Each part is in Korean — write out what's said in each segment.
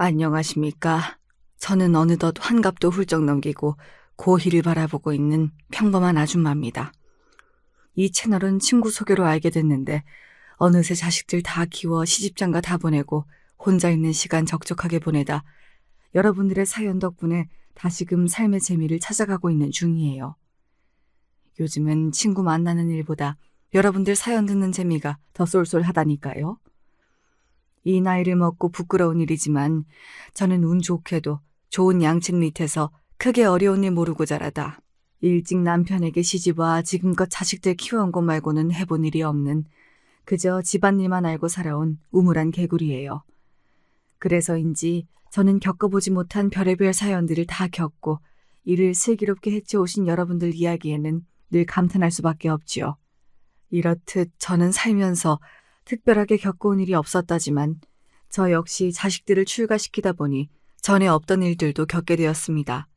안녕하십니까. 저는 어느덧 환갑도 훌쩍 넘기고 고희를 바라보고 있는 평범한 아줌마입니다. 이 채널은 친구 소개로 알게 됐는데 어느새 자식들 다 키워 시집장가 다 보내고 혼자 있는 시간 적적하게 보내다 여러분들의 사연 덕분에 다시금 삶의 재미를 찾아가고 있는 중이에요. 요즘은 친구 만나는 일보다 여러분들 사연 듣는 재미가 더 쏠쏠하다니까요. 이 나이를 먹고 부끄러운 일이지만 저는 운 좋게도 좋은 양측 밑에서 크게 어려운 일 모르고 자라다 일찍 남편에게 시집와 지금껏 자식들 키워온 것 말고는 해본 일이 없는 그저 집안일만 알고 살아온 우물한 개구리예요. 그래서인지 저는 겪어보지 못한 별의별 사연들을 다 겪고 이를 슬기롭게 헤쳐오신 여러분들 이야기에는 늘 감탄할 수밖에 없지요. 이렇듯 저는 살면서 특별하게 겪어온 일이 없었다지만 저 역시 자식들을 출가시키다 보니 전에 없던 일들도 겪게 되었습니다.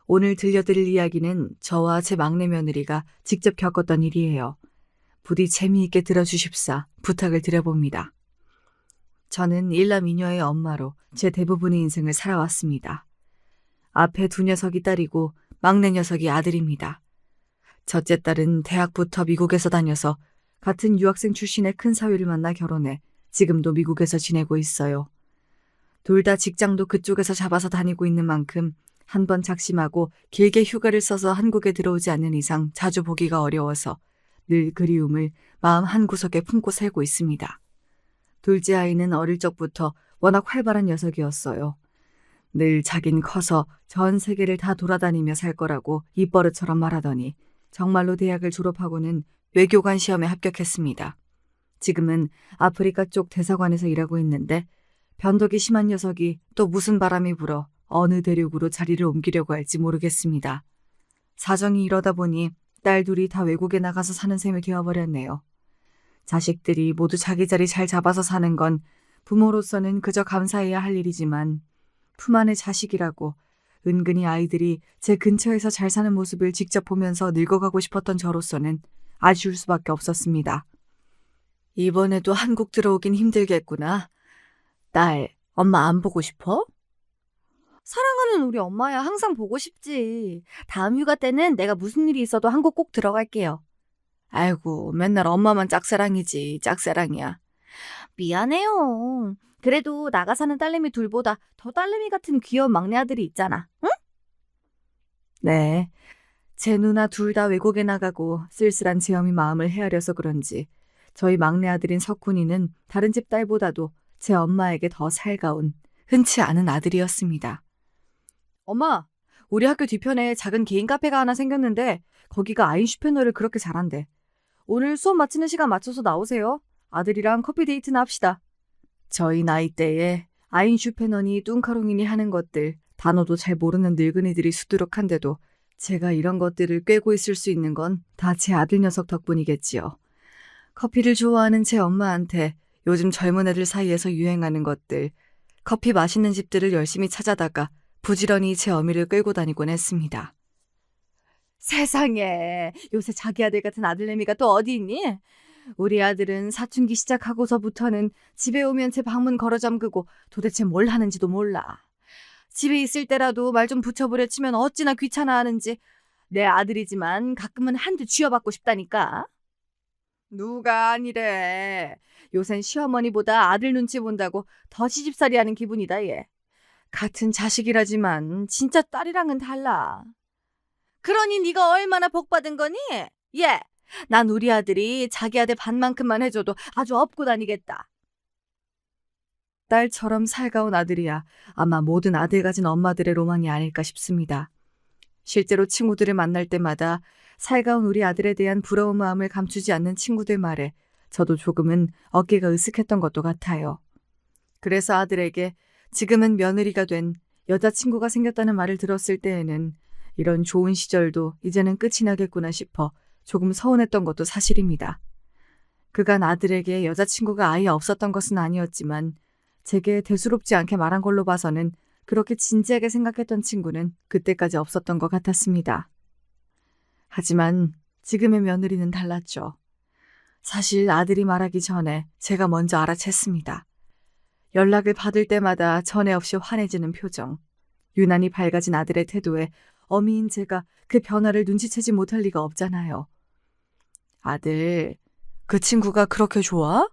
오늘 들려드릴 이야기는 저와 제 막내 며느리가 직접 겪었던 일이에요. 부디 재미있게 들어주십사 부탁을 드려봅니다. 저는 일남 이녀의 엄마로 제 대부분의 인생을 살아왔습니다. 앞에 두 녀석이 딸이고 막내 녀석이 아들입니다. 첫째 딸은 대학부터 미국에서 다녀서 같은 유학생 출신의 큰 사위를 만나 결혼해 지금도 미국에서 지내고 있어요. 둘 다 직장도 그쪽에서 잡아서 다니고 있는 만큼 한 번 작심하고 길게 휴가를 써서 한국에 들어오지 않는 이상 자주 보기가 어려워서 늘 그리움을 마음 한구석에 품고 살고 있습니다. 둘째 아이는 어릴 적부터 워낙 활발한 녀석이었어요. 늘 자긴 커서 전 세계를 다 돌아다니며 살 거라고 입버릇처럼 말하더니 정말로 대학을 졸업하고는 외교관 시험에 합격했습니다. 지금은 아프리카 쪽 대사관에서 일하고 있는데 변덕이 심한 녀석이 또 무슨 바람이 불어 어느 대륙으로 자리를 옮기려고 할지 모르겠습니다. 사정이 이러다 보니 딸 둘이 다 외국에 나가서 사는 셈이 되어버렸네요. 자식들이 모두 자기 자리 잘 잡아서 사는 건 부모로서는 그저 감사해야 할 일이지만 품 안의 자식이라고 은근히 아이들이 제 근처에서 잘 사는 모습을 직접 보면서 늙어가고 싶었던 저로서는 아쉬울 수밖에 없었습니다. 이번에도 한국 들어오긴 힘들겠구나. 딸, 엄마 안 보고 싶어? 사랑하는 우리 엄마야 항상 보고 싶지. 다음 휴가 때는 내가 무슨 일이 있어도 한국 꼭 들어갈게요. 아이고, 맨날 엄마만 짝사랑이지, 짝사랑이야. 미안해요. 그래도 나가 사는 딸내미 둘보다 더 딸내미 같은 귀여운 막내 아들이 있잖아. 응? 네, 제 누나 둘 다 외국에 나가고 쓸쓸한 제 어미 마음을 헤아려서 그런지 저희 막내 아들인 석훈이는 다른 집 딸보다도 제 엄마에게 더 살가운 흔치 않은 아들이었습니다. 엄마, 우리 학교 뒤편에 작은 개인 카페가 하나 생겼는데 거기가 아인슈페너를 그렇게 잘한대. 오늘 수업 마치는 시간 맞춰서 나오세요. 아들이랑 커피 데이트나 합시다. 저희 나이대에 아인슈페너니 뚱카롱이니 하는 것들 단어도 잘 모르는 늙은이들이 수두룩한데도 제가 이런 것들을 꿰고 있을 수 있는 건 다 제 아들 녀석 덕분이겠지요. 커피를 좋아하는 제 엄마한테 요즘 젊은 애들 사이에서 유행하는 것들, 커피 맛있는 집들을 열심히 찾아다가 부지런히 제 어미를 끌고 다니곤 했습니다. 세상에, 요새 자기 아들 같은 아들내미가 또 어디 있니? 우리 아들은 사춘기 시작하고서부터는 집에 오면 제 방문 걸어 잠그고 도대체 뭘 하는지도 몰라. 집에 있을 때라도 말 좀 붙여보려 치면 어찌나 귀찮아하는지. 내 아들이지만 가끔은 한 대 쥐어받고 싶다니까. 누가 아니래. 요샌 시어머니보다 아들 눈치 본다고 더 시집살이 하는 기분이다 얘. 같은 자식이라지만 진짜 딸이랑은 달라. 그러니 네가 얼마나 복받은 거니? 예, 난 우리 아들이 자기 아들 반만큼만 해줘도 아주 업고 다니겠다. 딸처럼 살가운 아들이야 아마 모든 아들 가진 엄마들의 로망이 아닐까 싶습니다. 실제로 친구들을 만날 때마다 살가운 우리 아들에 대한 부러운 마음을 감추지 않는 친구들 말에 저도 조금은 어깨가 으쓱했던 것도 같아요. 그래서 아들에게 지금은 며느리가 된 여자친구가 생겼다는 말을 들었을 때에는 이런 좋은 시절도 이제는 끝이 나겠구나 싶어 조금 서운했던 것도 사실입니다. 그간 아들에게 여자친구가 아예 없었던 것은 아니었지만 제게 대수롭지 않게 말한 걸로 봐서는 그렇게 진지하게 생각했던 친구는 그때까지 없었던 것 같았습니다. 하지만 지금의 며느리는 달랐죠. 사실 아들이 말하기 전에 제가 먼저 알아챘습니다. 연락을 받을 때마다 전에 없이 환해지는 표정. 유난히 밝아진 아들의 태도에 어미인 제가 그 변화를 눈치채지 못할 리가 없잖아요. 아들, 그 친구가 그렇게 좋아?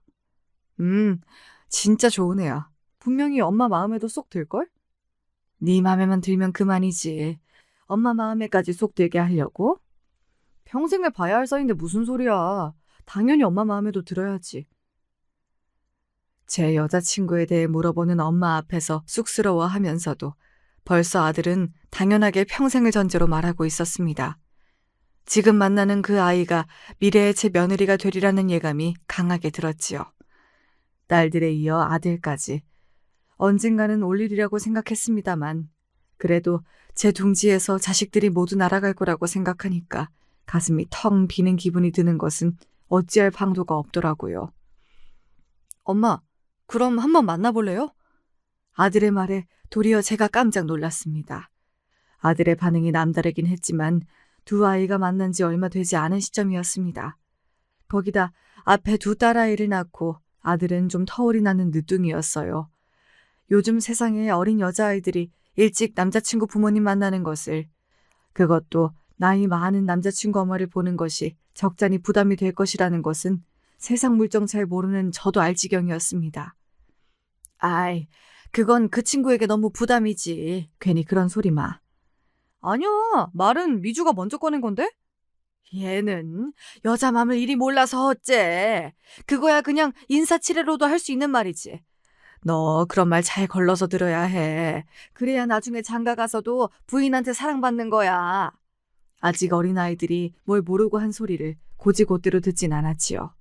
진짜 좋은 애야. 분명히 엄마 마음에도 쏙 들걸? 네 맘에만 들면 그만이지. 엄마 마음에까지 쏙 들게 하려고? 평생을 봐야 할 사이인데 무슨 소리야. 당연히 엄마 마음에도 들어야지. 제 여자친구에 대해 물어보는 엄마 앞에서 쑥스러워하면서도 벌써 아들은 당연하게 평생을 전제로 말하고 있었습니다. 지금 만나는 그 아이가 미래의 제 며느리가 되리라는 예감이 강하게 들었지요. 딸들에 이어 아들까지. 언젠가는 올 일이라고 생각했습니다만 그래도 제 둥지에서 자식들이 모두 날아갈 거라고 생각하니까 가슴이 텅 비는 기분이 드는 것은 어찌할 방도가 없더라고요. 엄마, 그럼 한번 만나볼래요? 아들의 말에 도리어 제가 깜짝 놀랐습니다. 아들의 반응이 남다르긴 했지만 두 아이가 만난 지 얼마 되지 않은 시점이었습니다. 거기다 앞에 두 딸아이를 낳고 아들은 좀 터울이 나는 늦둥이였어요. 요즘 세상에 어린 여자아이들이 일찍 남자친구 부모님 만나는 것을, 그것도 나이 많은 남자친구 엄마를 보는 것이 적잖이 부담이 될 것이라는 것은 세상 물정 잘 모르는 저도 알 지경이었습니다. 아이, 그건 그 친구에게 너무 부담이지. 괜히 그런 소리 마. 아니야, 말은 미주가 먼저 꺼낸 건데? 얘는 여자 맘을 이리 몰라서 어째. 그거야 그냥 인사치레로도 할 수 있는 말이지. 너 그런 말 잘 걸러서 들어야 해. 그래야 나중에 장가 가서도 부인한테 사랑받는 거야. 아직 어린아이들이 뭘 모르고 한 소리를 고지고대로 듣진 않았지요.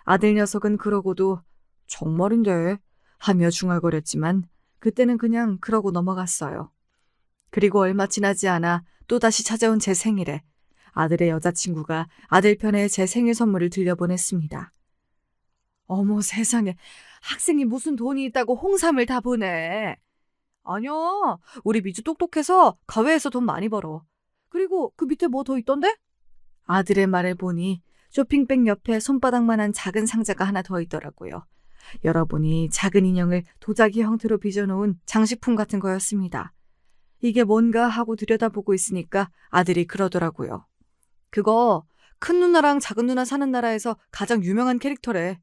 아들 녀석은 그러고도 정말인데 하며 중얼거렸지만 그때는 그냥 그러고 넘어갔어요. 그리고 얼마 지나지 않아 또다시 찾아온 제 생일에 아들의 여자친구가 아들 편에 제 생일 선물을 들려보냈습니다. 어머 세상에, 학생이 무슨 돈이 있다고 홍삼을 다 보내. 아니야, 우리 미주 똑똑해서 가외에서 돈 많이 벌어. 그리고 그 밑에 뭐 더 있던데? 아들의 말을 보니 쇼핑백 옆에 손바닥만한 작은 상자가 하나 더 있더라고요. 열어보니 작은 인형을 도자기 형태로 빚어놓은 장식품 같은 거였습니다. 이게 뭔가 하고 들여다보고 있으니까 아들이 그러더라고요. 그거 큰 누나랑 작은 누나 사는 나라에서 가장 유명한 캐릭터래.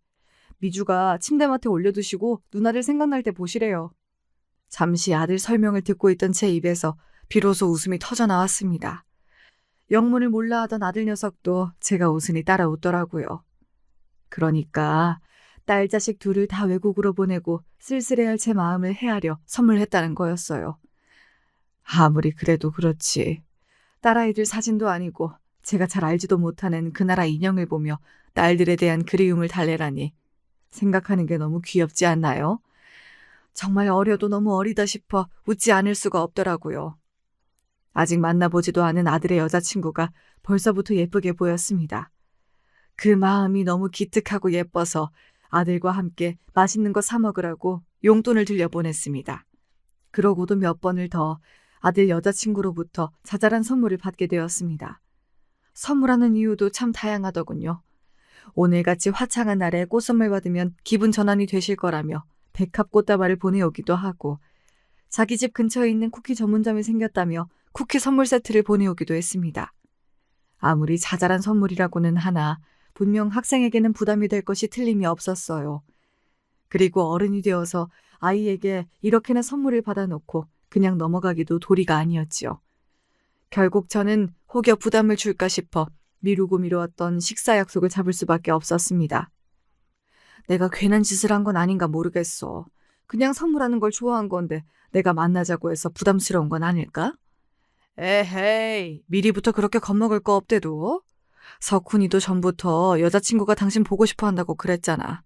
미주가 침대맡에 올려두시고 누나를 생각날 때 보시래요. 잠시 아들 설명을 듣고 있던 제 입에서 비로소 웃음이 터져 나왔습니다. 영문을 몰라 하던 아들 녀석도 제가 웃으니 따라 웃더라고요. 그러니까 딸 자식 둘을 다 외국으로 보내고 쓸쓸해할 제 마음을 헤아려 선물했다는 거였어요. 아무리 그래도 그렇지. 딸아이들 사진도 아니고 제가 잘 알지도 못하는 그 나라 인형을 보며 딸들에 대한 그리움을 달래라니 생각하는 게 너무 귀엽지 않나요? 정말 어려도 너무 어리다 싶어 웃지 않을 수가 없더라고요. 아직 만나보지도 않은 아들의 여자친구가 벌써부터 예쁘게 보였습니다. 그 마음이 너무 기특하고 예뻐서 아들과 함께 맛있는 거 사 먹으라고 용돈을 들려보냈습니다. 그러고도 몇 번을 더 아들 여자친구로부터 자잘한 선물을 받게 되었습니다. 선물하는 이유도 참 다양하더군요. 오늘같이 화창한 날에 꽃선물 받으면 기분 전환이 되실 거라며 백합 꽃다발을 보내오기도 하고 자기 집 근처에 있는 쿠키 전문점이 생겼다며 쿠키 선물 세트를 보내오기도 했습니다. 아무리 자잘한 선물이라고는 하나 분명 학생에게는 부담이 될 것이 틀림이 없었어요. 그리고 어른이 되어서 아이에게 이렇게나 선물을 받아놓고 그냥 넘어가기도 도리가 아니었지요. 결국 저는 혹여 부담을 줄까 싶어 미루고 미루었던 식사 약속을 잡을 수밖에 없었습니다. 내가 괜한 짓을 한 건 아닌가 모르겠어. 그냥 선물하는 걸 좋아한 건데 내가 만나자고 해서 부담스러운 건 아닐까? 에헤이, 미리부터 그렇게 겁먹을 거 없대도. 석훈이도 전부터 여자친구가 당신 보고 싶어 한다고 그랬잖아.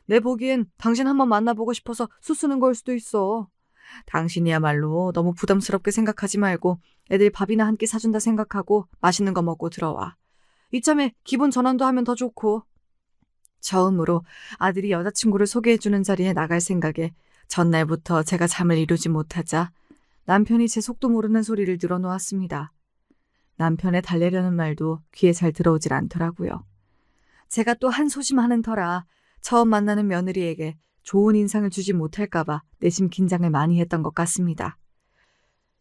내 보기엔 당신 한번 만나보고 싶어서 수쓰는 걸 수도 있어. 당신이야말로 너무 부담스럽게 생각하지 말고 애들 밥이나 한 끼 사준다 생각하고 맛있는 거 먹고 들어와. 이참에 기분 전환도 하면 더 좋고. 처음으로 아들이 여자친구를 소개해주는 자리에 나갈 생각에 전날부터 제가 잠을 이루지 못하자 남편이 제 속도 모르는 소리를 늘어놓았습니다. 남편의 달래려는 말도 귀에 잘 들어오질 않더라고요. 제가 또 한 소심하는 터라 처음 만나는 며느리에게 좋은 인상을 주지 못할까봐 내심 긴장을 많이 했던 것 같습니다.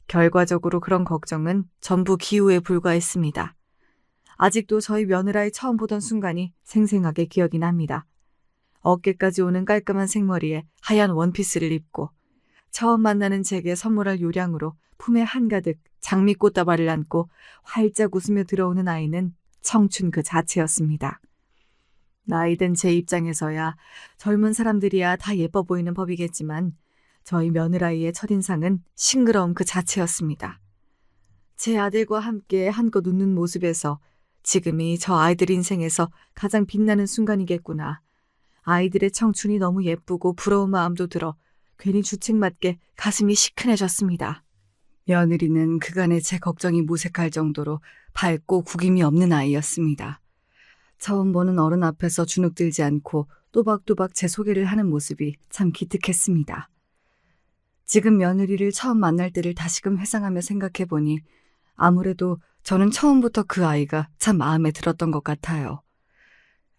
결과적으로 그런 걱정은 전부 기우에 불과했습니다. 아직도 저희 며느라이 처음 보던 순간이 생생하게 기억이 납니다. 어깨까지 오는 깔끔한 생머리에 하얀 원피스를 입고 처음 만나는 제게 선물할 요량으로 품에 한가득 장미꽃다발을 안고 활짝 웃으며 들어오는 아이는 청춘 그 자체였습니다. 나이든 제 입장에서야 젊은 사람들이야 다 예뻐 보이는 법이겠지만 저희 며느라이의 첫인상은 싱그러움 그 자체였습니다. 제 아들과 함께 한껏 웃는 모습에서 지금이 저 아이들 인생에서 가장 빛나는 순간이겠구나. 아이들의 청춘이 너무 예쁘고 부러운 마음도 들어 괜히 주책맞게 가슴이 시큰해졌습니다. 며느리는 그간의 제 걱정이 무색할 정도로 밝고 구김이 없는 아이였습니다. 처음 보는 어른 앞에서 주눅들지 않고 또박또박 제 소개를 하는 모습이 참 기특했습니다. 지금 며느리를 처음 만날 때를 다시금 회상하며 생각해보니 아무래도 저는 처음부터 그 아이가 참 마음에 들었던 것 같아요.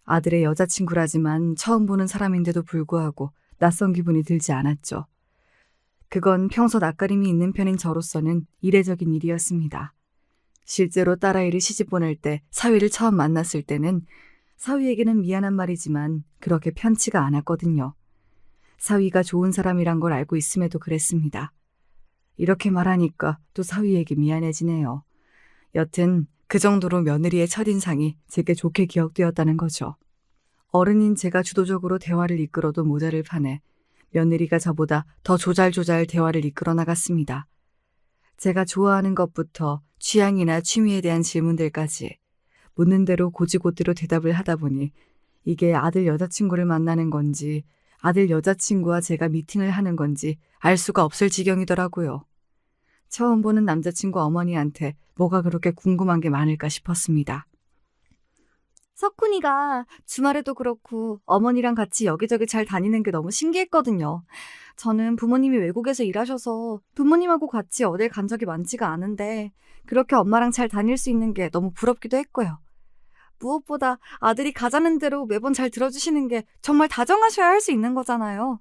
아들의 여자친구라지만 처음 보는 사람인데도 불구하고 낯선 기분이 들지 않았죠. 그건 평소 낯가림이 있는 편인 저로서는 이례적인 일이었습니다. 실제로 딸아이를 시집 보낼 때 사위를 처음 만났을 때는 사위에게는 미안한 말이지만 그렇게 편치가 않았거든요. 사위가 좋은 사람이란 걸 알고 있음에도 그랬습니다. 이렇게 말하니까 또 사위에게 미안해지네요. 여튼 그 정도로 며느리의 첫인상이 제게 좋게 기억되었다는 거죠. 어른인 제가 주도적으로 대화를 이끌어도 모자를 판에 며느리가 저보다 더 조잘조잘 대화를 이끌어 나갔습니다. 제가 좋아하는 것부터 취향이나 취미에 대한 질문들까지 묻는 대로 고지고대로 대답을 하다 보니 이게 아들 여자친구를 만나는 건지 아들 여자친구와 제가 미팅을 하는 건지 알 수가 없을 지경이더라고요. 처음 보는 남자친구 어머니한테 뭐가 그렇게 궁금한 게 많을까 싶었습니다. 석훈이가 주말에도 그렇고 어머니랑 같이 여기저기 잘 다니는 게 너무 신기했거든요. 저는 부모님이 외국에서 일하셔서 부모님하고 같이 어딜 간 적이 많지가 않은데 그렇게 엄마랑 잘 다닐 수 있는 게 너무 부럽기도 했고요. 무엇보다 아들이 가자는 대로 매번 잘 들어주시는 게 정말 다정하셔야 할 수 있는 거잖아요.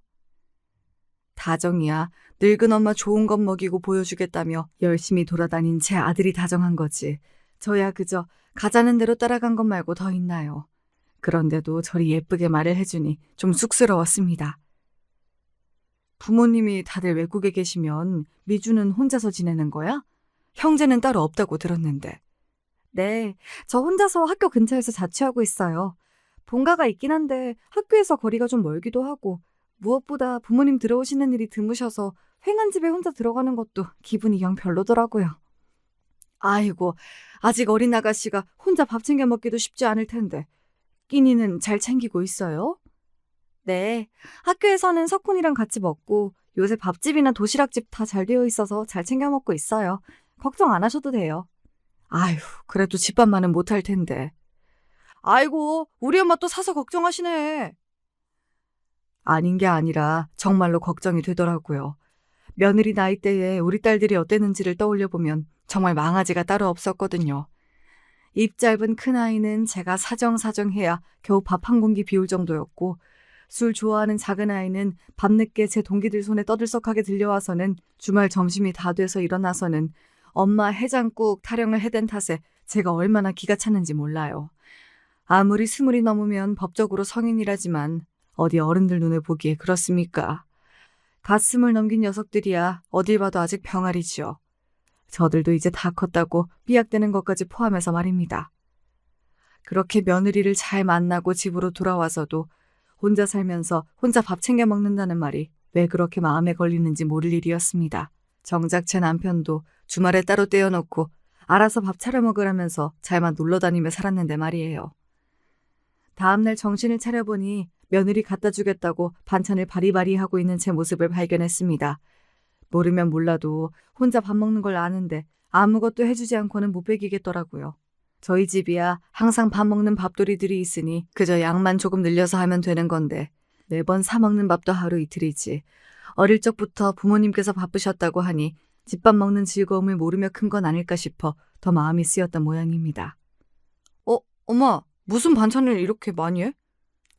다정이야. 늙은 엄마 좋은 것 먹이고 보여주겠다며 열심히 돌아다닌 제 아들이 다정한 거지. 저야 그저 가자는 대로 따라간 것 말고 더 있나요. 그런데도 저리 예쁘게 말을 해주니 좀 쑥스러웠습니다. 부모님이 다들 외국에 계시면 미주는 혼자서 지내는 거야? 형제는 따로 없다고 들었는데. 네, 저 혼자서 학교 근처에서 자취하고 있어요. 본가가 있긴 한데 학교에서 거리가 좀 멀기도 하고 무엇보다 부모님 들어오시는 일이 드무셔서 횡한 집에 혼자 들어가는 것도 기분이 영 별로더라고요. 아이고, 아직 어린 아가씨가 혼자 밥 챙겨 먹기도 쉽지 않을 텐데. 끼니는 잘 챙기고 있어요? 네, 학교에서는 석훈이랑 같이 먹고 요새 밥집이나 도시락집 다 잘 되어 있어서 잘 챙겨 먹고 있어요. 걱정 안 하셔도 돼요. 아휴, 그래도 집밥만은 못할 텐데. 아이고, 우리 엄마 또 사서 걱정하시네. 아닌 게 아니라 정말로 걱정이 되더라고요. 며느리 나이대에 우리 딸들이 어땠는지를 떠올려보면 정말 망아지가 따로 없었거든요. 입 짧은 큰아이는 제가 사정사정해야 겨우 밥 한 공기 비울 정도였고 술 좋아하는 작은아이는 밤늦게 제 동기들 손에 떠들썩하게 들려와서는 주말 점심이 다 돼서 일어나서는 엄마 해장국 타령을 해댄 탓에 제가 얼마나 기가 찼는지 몰라요. 아무리 20이 넘으면 법적으로 성인이라지만 어디 어른들 눈에 보기에 그렇습니까? 갓 20 넘긴 녀석들이야 어딜 봐도 아직 병아리지요. 저들도 이제 다 컸다고 삐약대는 것까지 포함해서 말입니다. 그렇게 며느리를 잘 만나고 집으로 돌아와서도 혼자 살면서 혼자 밥 챙겨 먹는다는 말이 왜 그렇게 마음에 걸리는지 모를 일이었습니다. 정작 제 남편도 주말에 따로 떼어놓고 알아서 밥 차려 먹으라면서 잘만 놀러 다니며 살았는데 말이에요. 다음날 정신을 차려보니 며느리 갖다 주겠다고 반찬을 바리바리 하고 있는 제 모습을 발견했습니다. 모르면 몰라도 혼자 밥 먹는 걸 아는데 아무것도 해주지 않고는 못 배기겠더라고요. 저희 집이야 항상 밥 먹는 밥돌이들이 있으니 그저 양만 조금 늘려서 하면 되는 건데 매번 사 먹는 밥도 하루 이틀이지. 어릴 적부터 부모님께서 바쁘셨다고 하니 집밥 먹는 즐거움을 모르며 큰 건 아닐까 싶어 더 마음이 쓰였던 모양입니다. 엄마, 무슨 반찬을 이렇게 많이 해?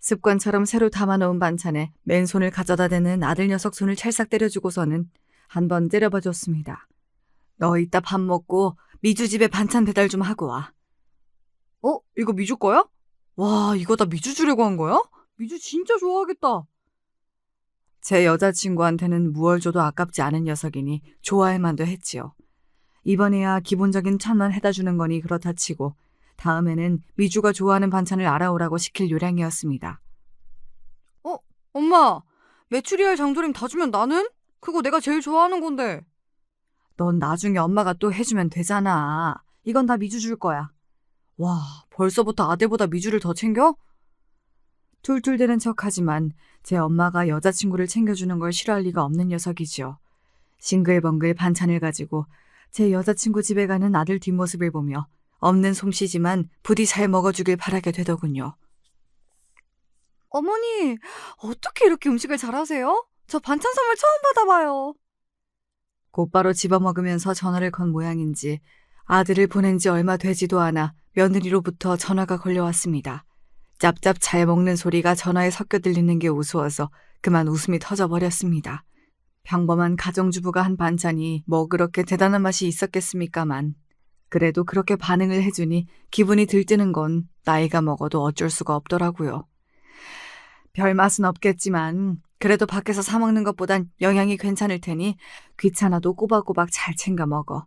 습관처럼 새로 담아놓은 반찬에 맨손을 가져다 대는 아들 녀석 손을 찰싹 때려주고서는 한 번 때려봐 줬습니다. 너 이따 밥 먹고 미주 집에 반찬 배달 좀 하고 와. 이거 미주 거야? 와, 이거 다 미주 주려고 한 거야? 미주 진짜 좋아하겠다. 제 여자친구한테는 무얼 줘도 아깝지 않은 녀석이니 좋아할 만도 했지요. 이번에야 기본적인 1,000원 해다 주는 거니 그렇다 치고 다음에는 미주가 좋아하는 반찬을 알아오라고 시킬 요량이었습니다. 엄마, 메추리알 장조림 다 주면 나는? 그거 내가 제일 좋아하는 건데. 넌 나중에 엄마가 또 해주면 되잖아. 이건 다 미주 줄 거야. 와, 벌써부터 아들보다 미주를 더 챙겨? 툴툴대는 척하지만 제 엄마가 여자친구를 챙겨주는 걸 싫어할 리가 없는 녀석이지요. 싱글벙글 반찬을 가지고 제 여자친구 집에 가는 아들 뒷모습을 보며 없는 솜씨지만 부디 잘 먹어주길 바라게 되더군요. 어머니, 어떻게 이렇게 음식을 잘하세요? 저 반찬 선물 처음 받아봐요. 곧바로 집어먹으면서 전화를 건 모양인지 아들을 보낸 지 얼마 되지도 않아 며느리로부터 전화가 걸려왔습니다. 짭짭 잘 먹는 소리가 전화에 섞여 들리는 게 우스워서 그만 웃음이 터져버렸습니다. 평범한 가정주부가 한 반찬이 뭐 그렇게 대단한 맛이 있었겠습니까만 그래도 그렇게 반응을 해주니 기분이 들뜨는 건 나이가 먹어도 어쩔 수가 없더라고요. 별 맛은 없겠지만 그래도 밖에서 사 먹는 것보단 영양이 괜찮을 테니 귀찮아도 꼬박꼬박 잘 챙겨 먹어.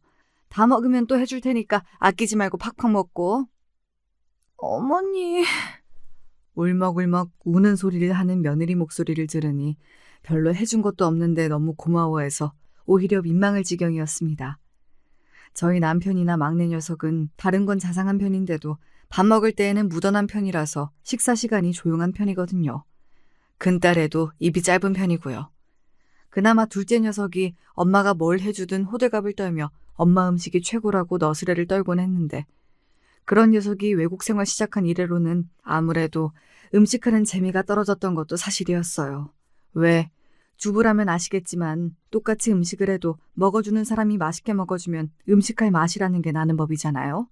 다 먹으면 또 해줄 테니까 아끼지 말고 팍팍 먹고. 어머니. 울먹울먹 우는 소리를 하는 며느리 목소리를 들으니 별로 해준 것도 없는데 너무 고마워해서 오히려 민망할 지경이었습니다. 저희 남편이나 막내 녀석은 다른 건 자상한 편인데도 밥 먹을 때에는 무던한 편이라서 식사 시간이 조용한 편이거든요. 큰딸애도 입이 짧은 편이고요. 그나마 둘째 녀석이 엄마가 뭘 해주든 호들갑을 떨며 엄마 음식이 최고라고 너스레를 떨곤 했는데 그런 녀석이 외국 생활 시작한 이래로는 아무래도 음식하는 재미가 떨어졌던 것도 사실이었어요. 왜? 주부라면 아시겠지만 똑같이 음식을 해도 먹어주는 사람이 맛있게 먹어주면 음식할 맛이라는 게 나는 법이잖아요.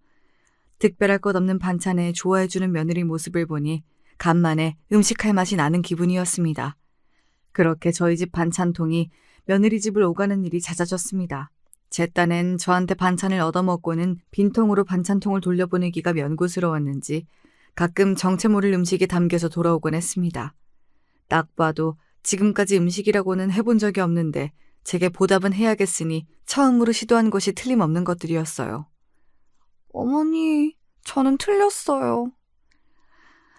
특별할 것 없는 반찬에 좋아해주는 며느리 모습을 보니 간만에 음식할 맛이 나는 기분이었습니다. 그렇게 저희 집 반찬통이 며느리 집을 오가는 일이 잦아졌습니다. 제 딴엔 저한테 반찬을 얻어먹고는 빈통으로 반찬통을 돌려보내기가 면구스러웠는지 가끔 정체 모를 음식이 담겨서 돌아오곤 했습니다. 딱 봐도 지금까지 음식이라고는 해본 적이 없는데 제게 보답은 해야겠으니 처음으로 시도한 것이 틀림없는 것들이었어요. 어머니, 저는 틀렸어요.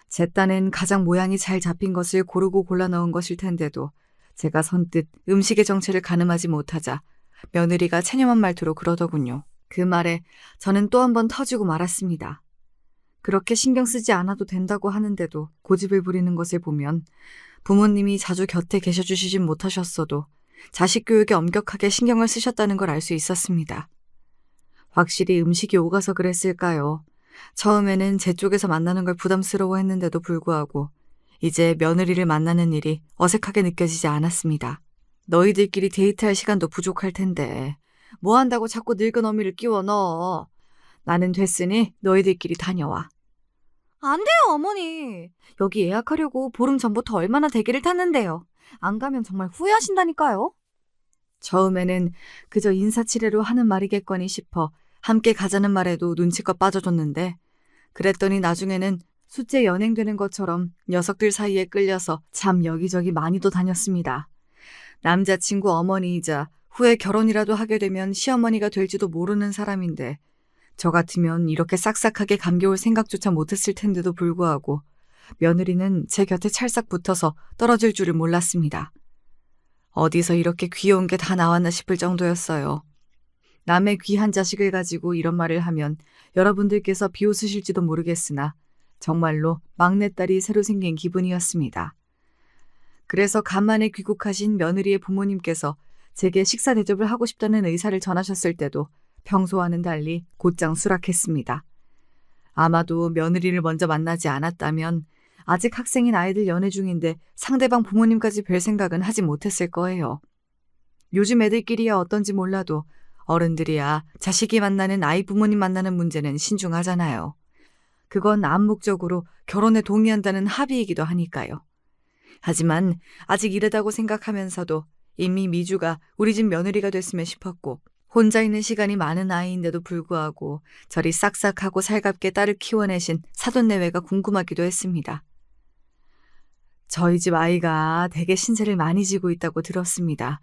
제 딴엔 가장 모양이 잘 잡힌 것을 고르고 골라 넣은 것일 텐데도 제가 선뜻 음식의 정체를 가늠하지 못하자 며느리가 체념한 말투로 그러더군요. 그 말에 저는 또 한 번 터지고 말았습니다. 그렇게 신경 쓰지 않아도 된다고 하는데도 고집을 부리는 것을 보면 부모님이 자주 곁에 계셔주시진 못하셨어도 자식 교육에 엄격하게 신경을 쓰셨다는 걸 알 수 있었습니다. 확실히 음식이 오가서 그랬을까요? 처음에는 제 쪽에서 만나는 걸 부담스러워했는데도 불구하고 이제 며느리를 만나는 일이 어색하게 느껴지지 않았습니다. 너희들끼리 데이트할 시간도 부족할 텐데 뭐 한다고 자꾸 늙은 어미를 끼워 넣어. 나는 됐으니 너희들끼리 다녀와. 안 돼요, 어머니. 여기 예약하려고 보름 전부터 얼마나 대기를 탔는데요. 안 가면 정말 후회하신다니까요. 처음에는 그저 인사치레로 하는 말이겠거니 싶어 함께 가자는 말에도 눈치껏 빠져줬는데 그랬더니 나중에는 숫제 연행되는 것처럼 녀석들 사이에 끌려서 참 여기저기 많이도 다녔습니다. 남자친구 어머니이자 후에 결혼이라도 하게 되면 시어머니가 될지도 모르는 사람인데 저 같으면 이렇게 싹싹하게 감겨올 생각조차 못했을 텐데도 불구하고 며느리는 제 곁에 찰싹 붙어서 떨어질 줄을 몰랐습니다. 어디서 이렇게 귀여운 게 다 나왔나 싶을 정도였어요. 남의 귀한 자식을 가지고 이런 말을 하면 여러분들께서 비웃으실지도 모르겠으나 정말로 막내딸이 새로 생긴 기분이었습니다. 그래서 간만에 귀국하신 며느리의 부모님께서 제게 식사 대접을 하고 싶다는 의사를 전하셨을 때도 평소와는 달리 곧장 수락했습니다. 아마도 며느리를 먼저 만나지 않았다면 아직 학생인 아이들 연애 중인데 상대방 부모님까지 뵐 생각은 하지 못했을 거예요. 요즘 애들끼리야 어떤지 몰라도 어른들이야 자식이 만나는 아이 부모님 만나는 문제는 신중하잖아요. 그건 암묵적으로 결혼에 동의한다는 합의이기도 하니까요. 하지만 아직 이르다고 생각하면서도 이미 미주가 우리 집 며느리가 됐으면 싶었고 혼자 있는 시간이 많은 아이인데도 불구하고 저리 싹싹하고 살갑게 딸을 키워내신 사돈내외가 궁금하기도 했습니다. 저희 집 아이가 되게 신세를 많이 지고 있다고 들었습니다.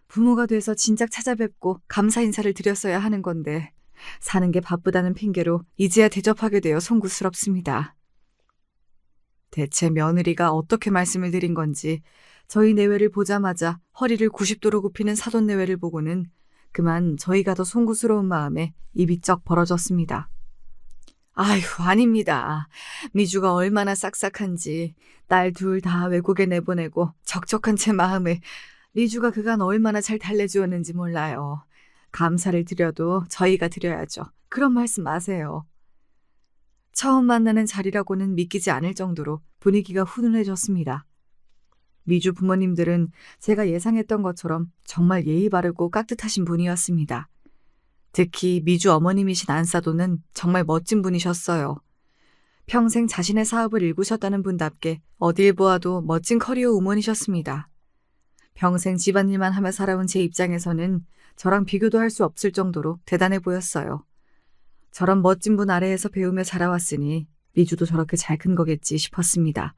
부모가 돼서 진작 찾아뵙고 감사 인사를 드렸어야 하는 건데 사는 게 바쁘다는 핑계로 이제야 대접하게 되어 송구스럽습니다. 대체 며느리가 어떻게 말씀을 드린 건지 저희 내외를 보자마자 허리를 90도로 굽히는 사돈내외를 보고는 그만 저희가 더 송구스러운 마음에 입이 쩍 벌어졌습니다. 아휴, 아닙니다. 미주가 얼마나 싹싹한지 딸 둘 다 외국에 내보내고 적적한 제 마음을 미주가 그간 얼마나 잘 달래주었는지 몰라요. 감사를 드려도 저희가 드려야죠. 그런 말씀 마세요. 처음 만나는 자리라고는 믿기지 않을 정도로 분위기가 훈훈해졌습니다. 미주 부모님들은 제가 예상했던 것처럼 정말 예의 바르고 깍듯하신 분이었습니다. 특히 미주 어머님이신 안사도는 정말 멋진 분이셨어요. 평생 자신의 사업을 일구셨다는 분답게 어딜 보아도 멋진 커리어 우먼이셨습니다. 평생 집안일만 하며 살아온 제 입장에서는 저랑 비교도 할 수 없을 정도로 대단해 보였어요. 저런 멋진 분 아래에서 배우며 자라왔으니 미주도 저렇게 잘 큰 거겠지 싶었습니다.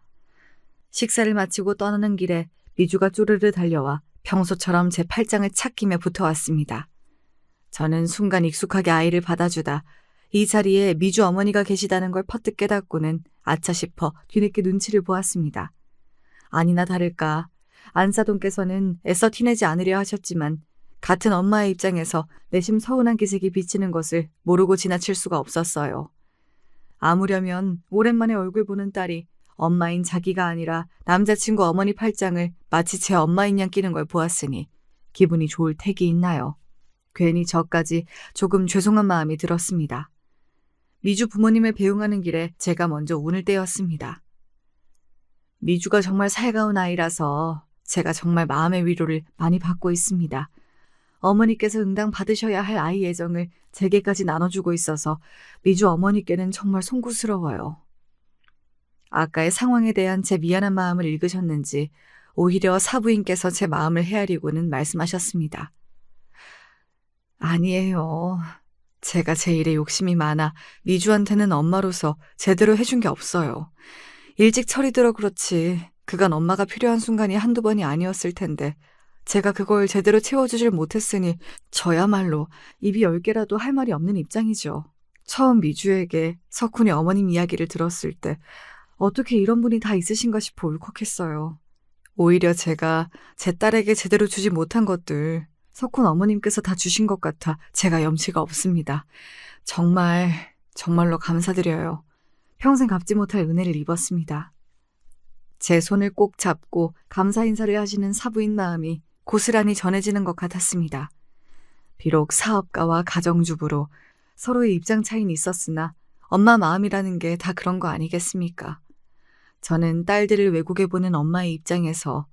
식사를 마치고 떠나는 길에 미주가 쪼르르 달려와 평소처럼 제 팔짱을 착 끼며 붙어왔습니다. 저는 순간 익숙하게 아이를 받아주다 이 자리에 미주 어머니가 계시다는 걸 퍼뜩 깨닫고는 아차 싶어 뒤늦게 눈치를 보았습니다. 아니나 다를까 안사돈께서는 애써 티내지 않으려 하셨지만 같은 엄마의 입장에서 내심 서운한 기색이 비치는 것을 모르고 지나칠 수가 없었어요. 아무려면 오랜만에 얼굴 보는 딸이 엄마인 자기가 아니라 남자친구 어머니 팔짱을 마치 제 엄마인 양 끼는 걸 보았으니 기분이 좋을 택이 있나요? 괜히 저까지 조금 죄송한 마음이 들었습니다. 미주 부모님을 배웅하는 길에 제가 먼저 운을 떼었습니다. 미주가 정말 살가운 아이라서 제가 정말 마음의 위로를 많이 받고 있습니다. 어머니께서 응당 받으셔야 할 아이 애정을 제게까지 나눠주고 있어서 미주 어머니께는 정말 송구스러워요. 아까의 상황에 대한 제 미안한 마음을 읽으셨는지 오히려 사부인께서 제 마음을 헤아리고는 말씀하셨습니다. 아니에요. 제가 제 일에 욕심이 많아 미주한테는 엄마로서 제대로 해준 게 없어요. 일찍 철이 들어 그렇지 그간 엄마가 필요한 순간이 한두 번이 아니었을 텐데 제가 그걸 제대로 채워주질 못했으니 저야말로 입이 10개라도 할 말이 없는 입장이죠. 처음 미주에게 석훈이 어머님 이야기를 들었을 때 어떻게 이런 분이 다 있으신가 싶어 울컥했어요. 오히려 제가 제 딸에게 제대로 주지 못한 것들 석훈 어머님께서 다 주신 것 같아 제가 염치가 없습니다. 정말로 감사드려요. 평생 갚지 못할 은혜를 입었습니다. 제 손을 꼭 잡고 감사 인사를 하시는 사부인 마음이 고스란히 전해지는 것 같았습니다. 비록 사업가와 가정주부로 서로의 입장 차이는 있었으나 엄마 마음이라는 게 다 그런 거 아니겠습니까? 저는 딸들을 외국에 보낸 엄마의 입장에서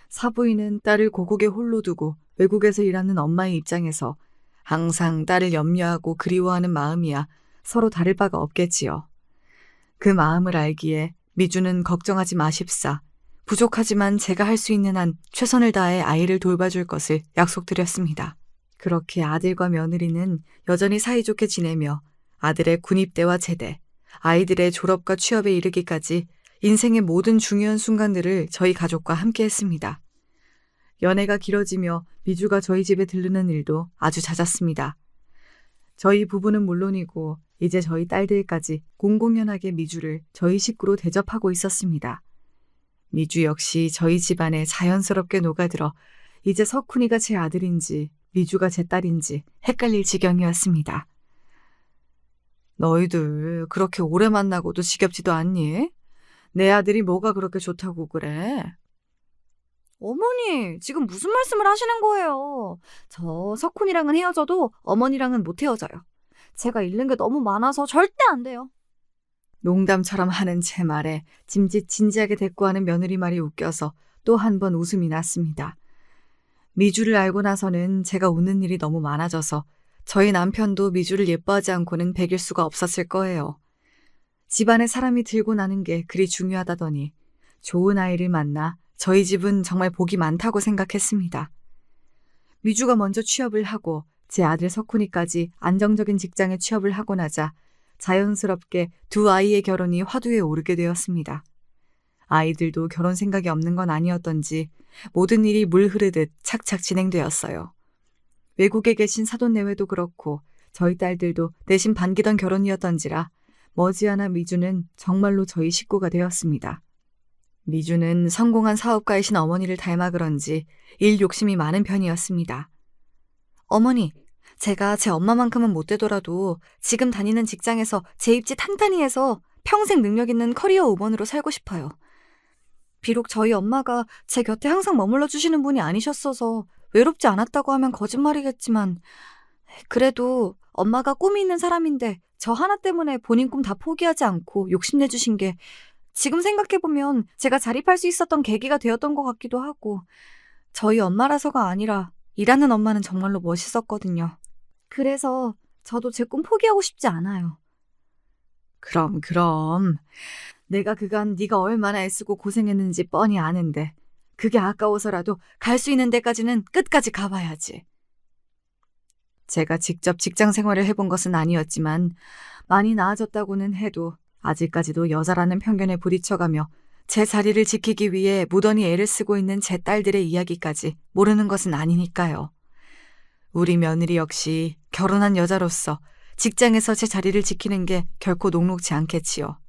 사부인은 딸을 고국에 홀로 두고 외국에서 일하는 엄마의 입장에서 항상 딸을 염려하고 그리워하는 마음이야 서로 다를 바가 없겠지요. 그 마음을 알기에 미주는 걱정하지 마십사. 부족하지만 제가 할 수 있는 한 최선을 다해 아이를 돌봐줄 것을 약속드렸습니다. 그렇게 아들과 며느리는 여전히 사이좋게 지내며 아들의 군입대와 제대, 아이들의 졸업과 취업에 이르기까지 인생의 모든 중요한 순간들을 저희 가족과 함께 했습니다. 연애가 길어지며 미주가 저희 집에 들르는 일도 아주 잦았습니다. 저희 부부는 물론이고 이제 저희 딸들까지 공공연하게 미주를 저희 식구로 대접하고 있었습니다. 미주 역시 저희 집안에 자연스럽게 녹아들어 이제 석훈이가 제 아들인지 미주가 제 딸인지 헷갈릴 지경이었습니다. 너희들 그렇게 오래 만나고도 지겹지도 않니? 내 아들이 뭐가 그렇게 좋다고 그래? 어머니, 지금 무슨 말씀을 하시는 거예요? 저 석훈이랑은 헤어져도 어머니랑은 못 헤어져요. 제가 잃는 게 너무 많아서 절대 안 돼요. 농담처럼 하는 제 말에 짐짓 진지하게 대꾸하는 며느리 말이 웃겨서 또 한 번 웃음이 났습니다. 미주를 알고 나서는 제가 웃는 일이 너무 많아져서 저희 남편도 미주를 예뻐하지 않고는 베길 수가 없었을 거예요. 집안에 사람이 들고 나는 게 그리 중요하다더니 좋은 아이를 만나 저희 집은 정말 복이 많다고 생각했습니다. 미주가 먼저 취업을 하고 제 아들 석훈이까지 안정적인 직장에 취업을 하고 나자 자연스럽게 두 아이의 결혼이 화두에 오르게 되었습니다. 아이들도 결혼 생각이 없는 건 아니었던지 모든 일이 물 흐르듯 착착 진행되었어요. 외국에 계신 사돈내외도 그렇고 저희 딸들도 내심 반기던 결혼이었던지라 머지않아 미주는 정말로 저희 식구가 되었습니다. 미주는 성공한 사업가이신 어머니를 닮아 그런지 일 욕심이 많은 편이었습니다. 어머니, 제가 제 엄마만큼은 못 되더라도 지금 다니는 직장에서 제 입지 탄탄히 해서 평생 능력 있는 커리어 우먼으로 살고 싶어요. 비록 저희 엄마가 제 곁에 항상 머물러 주시는 분이 아니셨어서 외롭지 않았다고 하면 거짓말이겠지만 그래도 엄마가 꿈이 있는 사람인데 저 하나 때문에 본인 꿈 다 포기하지 않고 욕심내주신 게 지금 생각해보면 제가 자립할 수 있었던 계기가 되었던 것 같기도 하고 저희 엄마라서가 아니라 일하는 엄마는 정말로 멋있었거든요. 그래서 저도 제 꿈 포기하고 싶지 않아요. 그럼. 내가 그간 네가 얼마나 애쓰고 고생했는지 뻔히 아는데 그게 아까워서라도 갈 수 있는 데까지는 끝까지 가봐야지. 제가 직접 직장 생활을 해본 것은 아니었지만 많이 나아졌다고는 해도 아직까지도 여자라는 편견에 부딪혀가며 제 자리를 지키기 위해 무던히 애를 쓰고 있는 제 딸들의 이야기까지 모르는 것은 아니니까요. 우리 며느리 역시 결혼한 여자로서 직장에서 제 자리를 지키는 게 결코 녹록지 않겠지요.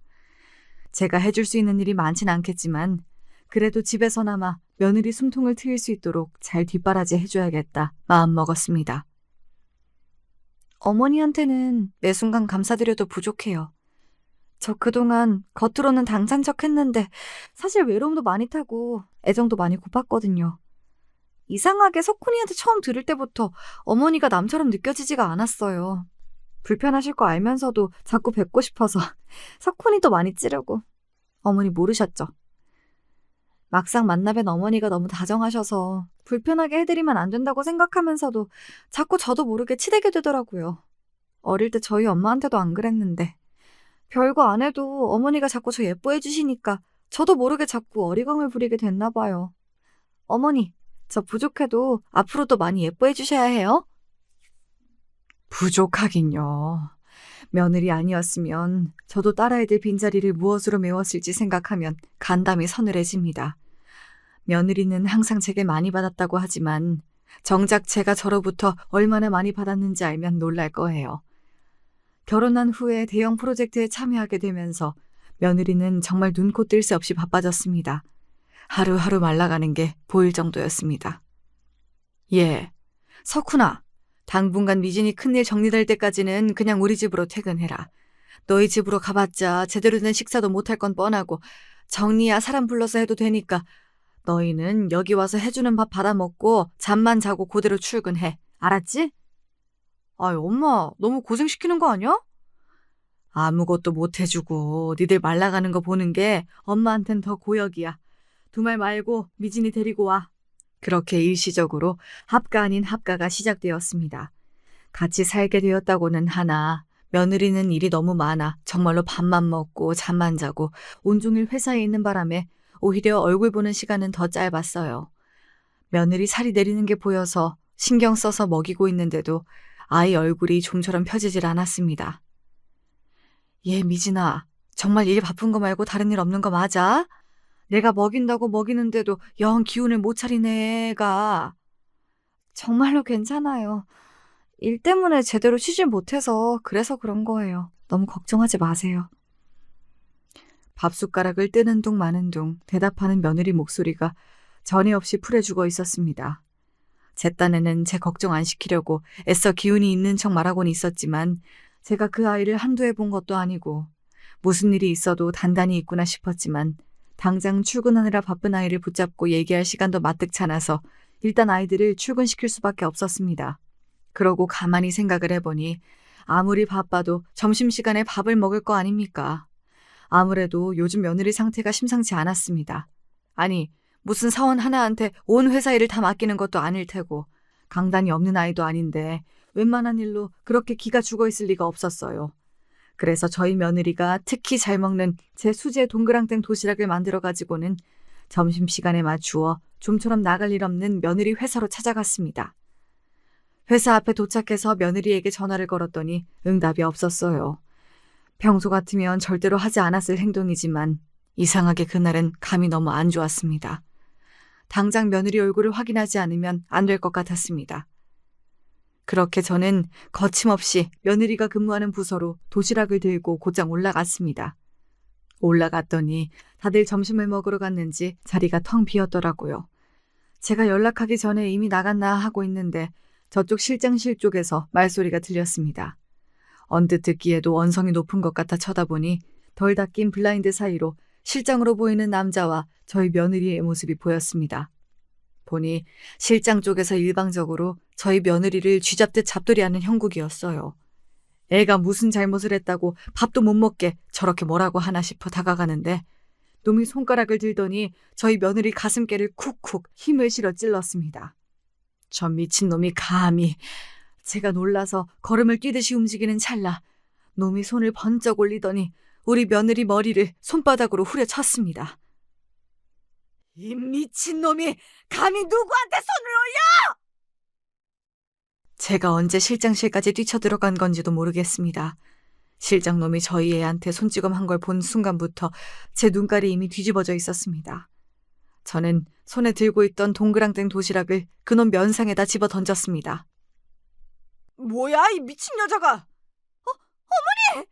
제가 해줄 수 있는 일이 많진 않겠지만 그래도 집에서나마 며느리 숨통을 트일 수 있도록 잘 뒷바라지 해줘야겠다 마음먹었습니다. 어머니한테는 매 순간 감사드려도 부족해요. 저 그동안 겉으로는 당찬 척 했는데 사실 외로움도 많이 타고 애정도 많이 고팠거든요. 이상하게 석훈이한테 처음 들을 때부터 어머니가 남처럼 느껴지지가 않았어요. 불편하실 거 알면서도 자꾸 뵙고 싶어서 석훈이도 많이 찌르고. 어머니 모르셨죠? 막상 만나뵌 어머니가 너무 다정하셔서 불편하게 해드리면 안 된다고 생각하면서도 자꾸 저도 모르게 치대게 되더라고요. 어릴 때 저희 엄마한테도 안 그랬는데 별거 안 해도 어머니가 자꾸 저 예뻐해 주시니까 저도 모르게 자꾸 어리광을 부리게 됐나 봐요. 어머니, 저 부족해도 앞으로도 많이 예뻐해 주셔야 해요. 부족하긴요. 며느리 아니었으면 저도 딸아이들 빈자리를 무엇으로 메웠을지 생각하면 간담이 서늘해집니다. 며느리는 항상 제게 많이 받았다고 하지만 정작 제가 저로부터 얼마나 많이 받았는지 알면 놀랄 거예요. 결혼한 후에 대형 프로젝트에 참여하게 되면서 며느리는 정말 눈코 뜰 새 없이 바빠졌습니다. 하루하루 말라가는 게 보일 정도였습니다. 예, 석훈아. 당분간 미진이 큰일 정리될 때까지는 그냥 우리 집으로 퇴근해라. 너희 집으로 가봤자 제대로 된 식사도 못할 건 뻔하고 정리야 사람 불러서 해도 되니까 너희는 여기 와서 해주는 밥 받아먹고 잠만 자고 그대로 출근해. 알았지? 아이, 엄마 너무 고생시키는 거 아니야? 아무것도 못 해주고 니들 말라가는 거 보는 게 엄마한텐 더 고역이야. 두말 말고 미진이 데리고 와. 그렇게 일시적으로 합가 아닌 합가가 시작되었습니다. 같이 살게 되었다고는 하나 며느리는 일이 너무 많아 정말로 밥만 먹고 잠만 자고 온종일 회사에 있는 바람에 오히려 얼굴 보는 시간은 더 짧았어요. 며느리 살이 내리는 게 보여서 신경 써서 먹이고 있는데도 아이 얼굴이 좀처럼 펴지질 않았습니다. 얘 미진아, 정말 일 바쁜 거 말고 다른 일 없는 거 맞아? 내가 먹인다고 먹이는데도 영 기운을 못 차리네 애가. 정말로 괜찮아요. 일 때문에 제대로 쉬질 못해서 그래서 그런 거예요. 너무 걱정하지 마세요. 밥숟가락을 뜨는 둥 마는 둥 대답하는 며느리 목소리가 전에 없이 풀에 죽어 있었습니다. 제 딴에는 제 걱정 안 시키려고 애써 기운이 있는 척 말하곤 있었지만 제가 그 아이를 한두 해 본 것도 아니고 무슨 일이 있어도 단단히 있구나 싶었지만 당장 출근하느라 바쁜 아이를 붙잡고 얘기할 시간도 마뜩찮아서 일단 아이들을 출근시킬 수밖에 없었습니다. 그러고 가만히 생각을 해보니 아무리 바빠도 점심시간에 밥을 먹을 거 아닙니까? 아무래도 요즘 며느리 상태가 심상치 않았습니다. 아니, 무슨 사원 하나한테 온 회사 일을 다 맡기는 것도 아닐 테고 강단이 없는 아이도 아닌데 웬만한 일로 그렇게 기가 죽어 있을 리가 없었어요. 그래서 저희 며느리가 특히 잘 먹는 제 수제 동그랑땡 도시락을 만들어가지고는 점심시간에 맞추어 좀처럼 나갈 일 없는 며느리 회사로 찾아갔습니다. 회사 앞에 도착해서 며느리에게 전화를 걸었더니 응답이 없었어요. 평소 같으면 절대로 하지 않았을 행동이지만 이상하게 그날은 감이 너무 안 좋았습니다. 당장 며느리 얼굴을 확인하지 않으면 안 될 것 같았습니다. 그렇게 저는 거침없이 며느리가 근무하는 부서로 도시락을 들고 곧장 올라갔습니다. 올라갔더니 다들 점심을 먹으러 갔는지 자리가 텅 비었더라고요. 제가 연락하기 전에 이미 나갔나 하고 있는데 저쪽 실장실 쪽에서 말소리가 들렸습니다. 언뜻 듣기에도 원성이 높은 것 같아 쳐다보니 덜 닦인 블라인드 사이로 실장으로 보이는 남자와 저희 며느리의 모습이 보였습니다. 보니 실장 쪽에서 일방적으로 저희 며느리를 쥐잡듯 잡돌이하는 형국이었어요. 애가 무슨 잘못을 했다고 밥도 못 먹게 저렇게 뭐라고 하나 싶어 다가가는데 놈이 손가락을 들더니 저희 며느리 가슴께를 쿡쿡 힘을 실어 찔렀습니다. 저 미친놈이 감히. 제가 놀라서 걸음을 뛰듯이 움직이는 찰나 놈이 손을 번쩍 올리더니 우리 며느리 머리를 손바닥으로 후려쳤습니다. 이 미친놈이 감히 누구한테 손을 올려! 제가 언제 실장실까지 뛰쳐들어간 건지도 모르겠습니다. 실장놈이 저희 애한테 손찌검 한 걸 본 순간부터 제 눈깔이 이미 뒤집어져 있었습니다. 저는 손에 들고 있던 동그랑땡 도시락을 그놈 면상에다 집어 던졌습니다. 뭐야, 이 미친 여자가! 어머니!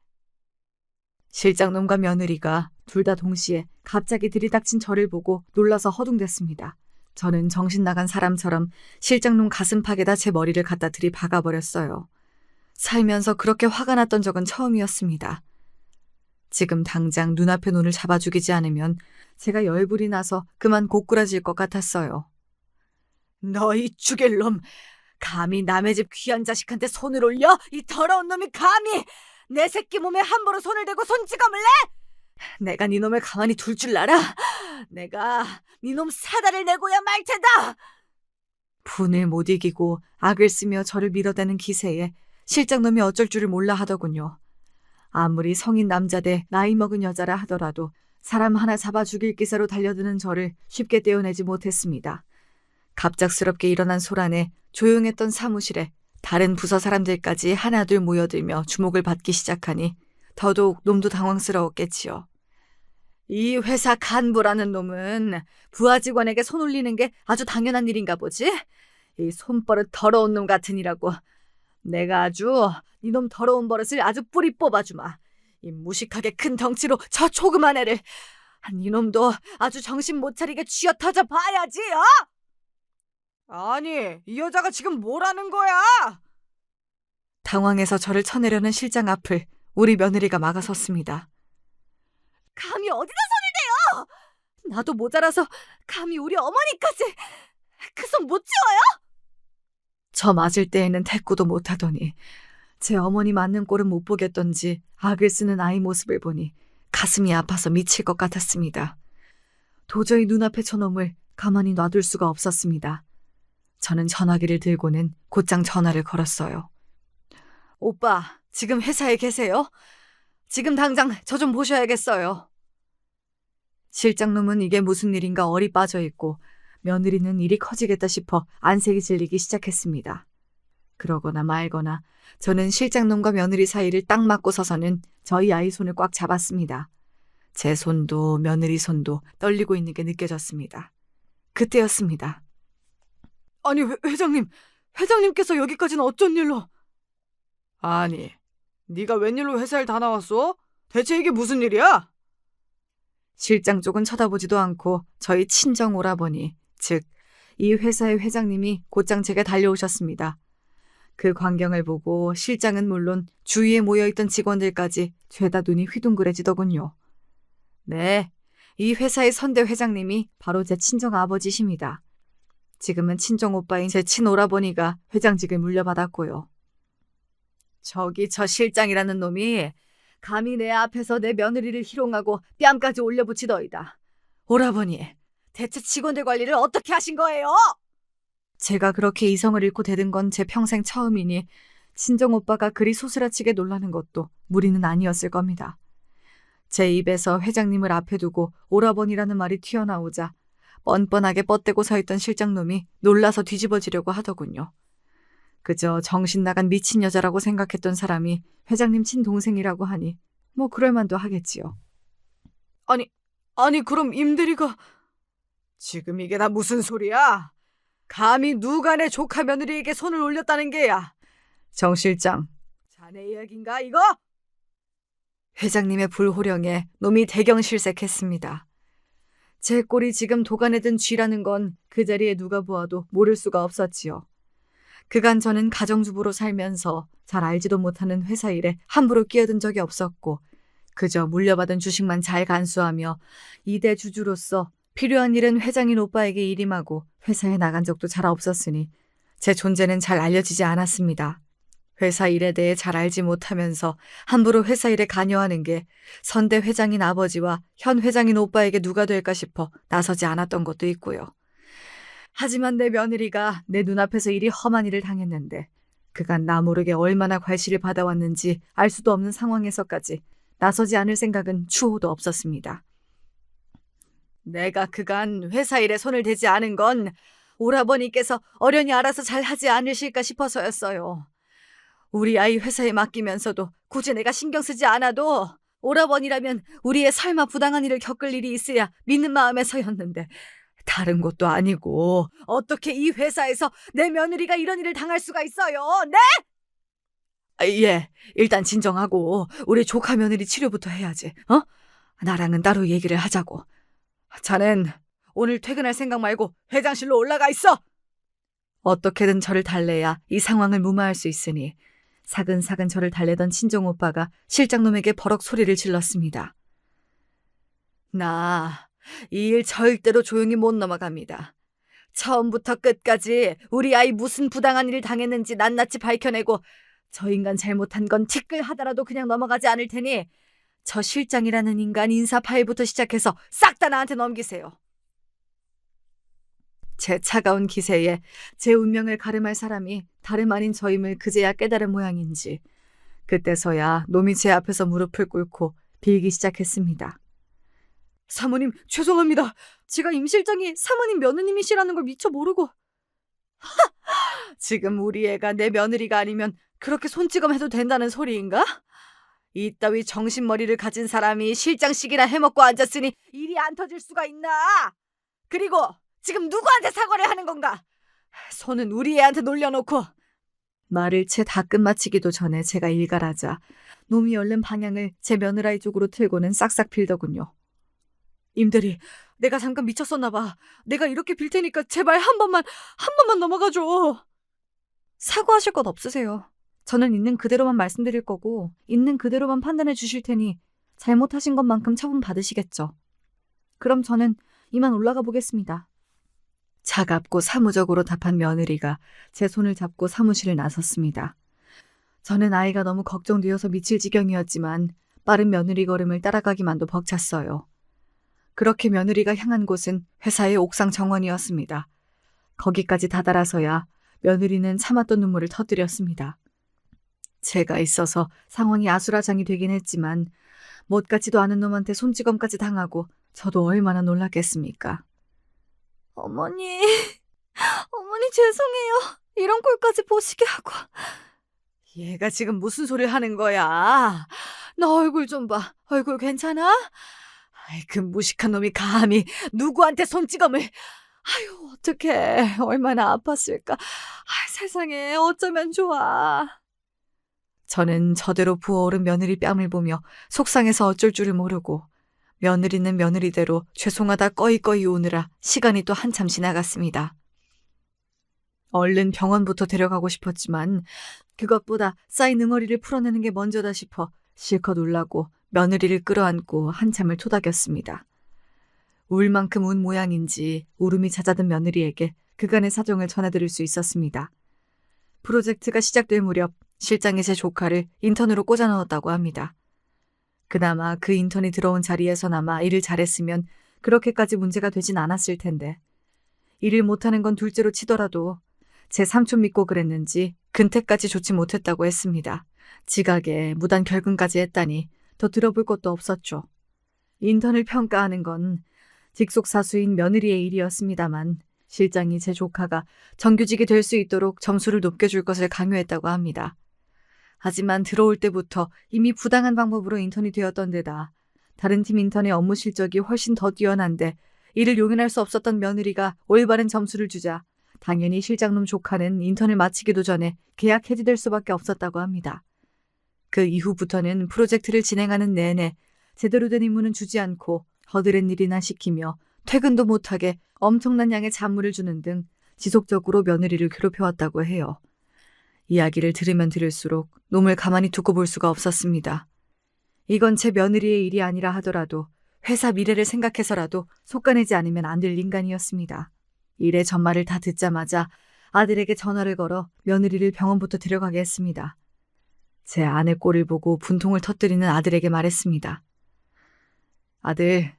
실장놈과 며느리가 둘 다 동시에 갑자기 들이닥친 저를 보고 놀라서 허둥댔습니다. 저는 정신 나간 사람처럼 실장놈 가슴팍에다 제 머리를 갖다 들이박아버렸어요. 살면서 그렇게 화가 났던 적은 처음이었습니다. 지금 당장 눈앞에 눈을 잡아 죽이지 않으면 제가 열불이 나서 그만 고꾸라질 것 같았어요. 너희 죽일 놈! 감히 남의 집 귀한 자식한테 손을 올려? 이 더러운 놈이 감히! 내 새끼 몸에 함부로 손을 대고 손찌검을 내? 내가 네 놈을 가만히 둘 줄 알아? 내가 네 놈 사다를 내고야 말 테다! 분을 못 이기고 악을 쓰며 저를 밀어대는 기세에 실장놈이 어쩔 줄을 몰라 하더군요. 아무리 성인 남자 대 나이 먹은 여자라 하더라도 사람 하나 잡아 죽일 기세로 달려드는 저를 쉽게 떼어내지 못했습니다. 갑작스럽게 일어난 소란에 조용했던 사무실에 다른 부서 사람들까지 하나둘 모여들며 주목을 받기 시작하니 더더욱 놈도 당황스러웠겠지요. 이 회사 간부라는 놈은 부하 직원에게 손 올리는 게 아주 당연한 일인가 보지? 이 손버릇 더러운 놈 같으니라고. 내가 아주 이놈 더러운 버릇을 아주 뿌리 뽑아주마. 이 무식하게 큰 덩치로 저 조그만 애를. 이놈도 아주 정신 못 차리게 쥐어 터져 봐야지, 어? 아니, 이 여자가 지금 뭐라는 거야? 당황해서 저를 쳐내려는 실장 앞을 우리 며느리가 막아섰습니다. 감히 어디다 손을 대요? 나도 모자라서 감히 우리 어머니까지. 그 손 못 치워요? 저 맞을 때에는 대꾸도 못하더니 제 어머니 맞는 꼴은 못 보겠던지 악을 쓰는 아이 모습을 보니 가슴이 아파서 미칠 것 같았습니다. 도저히 눈앞에 저놈을 가만히 놔둘 수가 없었습니다. 저는 전화기를 들고는 곧장 전화를 걸었어요. 오빠, 지금 회사에 계세요? 지금 당장 저 좀 보셔야겠어요. 실장놈은 이게 무슨 일인가 얼이 빠져 있고 며느리는 일이 커지겠다 싶어 안색이 질리기 시작했습니다. 그러거나 말거나 저는 실장놈과 며느리 사이를 딱 맞고 서서는 저희 아이 손을 꽉 잡았습니다. 제 손도 며느리 손도 떨리고 있는 게 느껴졌습니다. 그때였습니다. 아니, 회장님께서 여기까지는 어쩐 일로? 아니, 네가 웬일로 회사를 다 나왔어? 대체 이게 무슨 일이야? 실장 쪽은 쳐다보지도 않고 저희 친정 오라버니, 즉 이 회사의 회장님이 곧장 제게 달려오셨습니다. 그 광경을 보고 실장은 물론 주위에 모여있던 직원들까지 죄다 눈이 휘둥그레지더군요. 네, 이 회사의 선대 회장님이 바로 제 친정 아버지십니다. 지금은 친정 오빠인 제 친오라버니가 회장직을 물려받았고요. 저기 저 실장이라는 놈이 감히 내 앞에서 내 며느리를 희롱하고 뺨까지 올려붙이더이다. 오라버니, 대체 직원들 관리를 어떻게 하신 거예요? 제가 그렇게 이성을 잃고 대든 건 제 평생 처음이니 친정 오빠가 그리 소스라치게 놀라는 것도 무리는 아니었을 겁니다. 제 입에서 회장님을 앞에 두고 오라버니라는 말이 튀어나오자 뻔뻔하게 뻗대고 서 있던 실장놈이 놀라서 뒤집어지려고 하더군요. 그저 정신 나간 미친 여자라고 생각했던 사람이 회장님 친동생이라고 하니 뭐 그럴만도 하겠지요. 아니 그럼 임대리가 지금 이게 다 무슨 소리야? 감히 누가 내 조카 며느리에게 손을 올렸다는 게야? 정 실장, 자네 이야기인가 이거? 회장님의 불호령에 놈이 대경실색했습니다. 제 꼴이 지금 도간에 든 쥐라는 건 그 자리에 누가 보아도 모를 수가 없었지요. 그간 저는 가정주부로 살면서 잘 알지도 못하는 회사 일에 함부로 끼어든 적이 없었고 그저 물려받은 주식만 잘 간수하며 이대 주주로서 필요한 일은 회장인 오빠에게 일임하고 회사에 나간 적도 잘 없었으니 제 존재는 잘 알려지지 않았습니다. 회사 일에 대해 잘 알지 못하면서 함부로 회사 일에 관여하는 게 선대 회장인 아버지와 현 회장인 오빠에게 누가 될까 싶어 나서지 않았던 것도 있고요. 하지만 내 며느리가 내 눈앞에서 이리 험한 일을 당했는데 그간 나 모르게 얼마나 괄시를 받아왔는지 알 수도 없는 상황에서까지 나서지 않을 생각은 추호도 없었습니다. 내가 그간 회사 일에 손을 대지 않은 건 오라버니께서 어련히 알아서 잘 하지 않으실까 싶어서였어요. 우리 아이 회사에 맡기면서도 굳이 내가 신경 쓰지 않아도 오라버니라면 우리의 설마 부당한 일을 겪을 일이 있어야 믿는 마음에서였는데 다른 것도 아니고 어떻게 이 회사에서 내 며느리가 이런 일을 당할 수가 있어요? 네? 예, 일단 진정하고 우리 조카 며느리 치료부터 해야지. 나랑은 따로 얘기를 하자고. 자넨 오늘 퇴근할 생각 말고 회장실로 올라가 있어. 어떻게든 저를 달래야 이 상황을 무마할 수 있으니 사근사근 저를 달래던 친정 오빠가 실장놈에게 버럭 소리를 질렀습니다. 나 이 일 절대로 조용히 못 넘어갑니다. 처음부터 끝까지 우리 아이 무슨 부당한 일을 당했는지 낱낱이 밝혀내고 저 인간 잘못한 건 티끌하더라도 그냥 넘어가지 않을 테니 저 실장이라는 인간 인사 파일부터 시작해서 싹 다 나한테 넘기세요. 제 차가운 기세에 제 운명을 가름할 사람이 다름 아닌 저임을 그제야 깨달은 모양인지 그때서야 놈이 제 앞에서 무릎을 꿇고 빌기 시작했습니다. 사모님 죄송합니다. 제가 임 실장이 사모님 며느님이시라는 걸 미처 모르고. 지금 우리 애가 내 며느리가 아니면 그렇게 손찌검해도 된다는 소리인가? 이따위 정신머리를 가진 사람이 실장식이나 해먹고 앉았으니 일이 안 터질 수가 있나? 그리고 지금 누구한테 사과를 하는 건가? 손은 우리 애한테 놀려놓고. 말을 채 다 끝마치기도 전에 제가 일갈하자 놈이 얼른 방향을 제 며느라이 쪽으로 틀고는 싹싹 빌더군요. 임대리, 내가 잠깐 미쳤었나 봐. 내가 이렇게 빌 테니까 제발 한 번만 넘어가줘. 사과하실 것 없으세요. 저는 있는 그대로만 말씀드릴 거고 있는 그대로만 판단해 주실 테니 잘못하신 것만큼 처분 받으시겠죠. 그럼 저는 이만 올라가 보겠습니다. 차갑고 사무적으로 답한 며느리가 제 손을 잡고 사무실을 나섰습니다. 저는 아이가 너무 걱정되어서 미칠 지경이었지만 빠른 며느리 걸음을 따라가기만도 벅찼어요. 그렇게 며느리가 향한 곳은 회사의 옥상 정원이었습니다. 거기까지 다다라서야 며느리는 참았던 눈물을 터뜨렸습니다. 제가 있어서 상황이 아수라장이 되긴 했지만 못 같지도 않은 놈한테 손찌검까지 당하고 저도 얼마나 놀랐겠습니까? 어머니 죄송해요. 이런 꼴까지 보시게 하고. 얘가 지금 무슨 소리를 하는 거야? 너 얼굴 좀 봐. 얼굴 괜찮아? 아이, 그 무식한 놈이 감히 누구한테 손찌검을. 아유, 어떡해. 얼마나 아팠을까. 세상에 어쩌면 좋아. 저는 저대로 부어오른 며느리 뺨을 보며 속상해서 어쩔 줄을 모르고 며느리는 며느리대로 죄송하다 꺼이꺼이 우느라 시간이 또 한참 지나갔습니다. 얼른 병원부터 데려가고 싶었지만 그것보다 쌓인 응어리를 풀어내는 게 먼저다 싶어 실컷 울라고 며느리를 끌어안고 한참을 토닥였습니다. 울 만큼 운 모양인지 울음이 잦아든 며느리에게 그간의 사정을 전해드릴 수 있었습니다. 프로젝트가 시작될 무렵 실장이 제 조카를 인턴으로 꽂아 넣었다고 합니다. 그나마 그 인턴이 들어온 자리에서나마 일을 잘했으면 그렇게까지 문제가 되진 않았을 텐데 일을 못하는 건 둘째로 치더라도 제 삼촌 믿고 그랬는지 근태까지 좋지 못했다고 했습니다. 지각에 무단 결근까지 했다니 더 들어볼 것도 없었죠. 인턴을 평가하는 건 직속사수인 며느리의 일이었습니다만 실장이 제 조카가 정규직이 될 수 있도록 점수를 높게 줄 것을 강요했다고 합니다. 하지만 들어올 때부터 이미 부당한 방법으로 인턴이 되었던 데다 다른 팀 인턴의 업무 실적이 훨씬 더 뛰어난데 이를 용인할 수 없었던 며느리가 올바른 점수를 주자 당연히 실장놈 조카는 인턴을 마치기도 전에 계약 해지될 수밖에 없었다고 합니다. 그 이후부터는 프로젝트를 진행하는 내내 제대로 된 임무는 주지 않고 허드렛 일이나 시키며 퇴근도 못하게 엄청난 양의 잔물을 주는 등 지속적으로 며느리를 괴롭혀왔다고 해요. 이야기를 들으면 들을수록 놈을 가만히 두고 볼 수가 없었습니다. 이건 제 며느리의 일이 아니라 하더라도 회사 미래를 생각해서라도 속아내지 않으면 안 될 인간이었습니다. 일의 전말을 다 듣자마자 아들에게 전화를 걸어 며느리를 병원부터 데려가게 했습니다. 제 아내 꼴을 보고 분통을 터뜨리는 아들에게 말했습니다. 아들,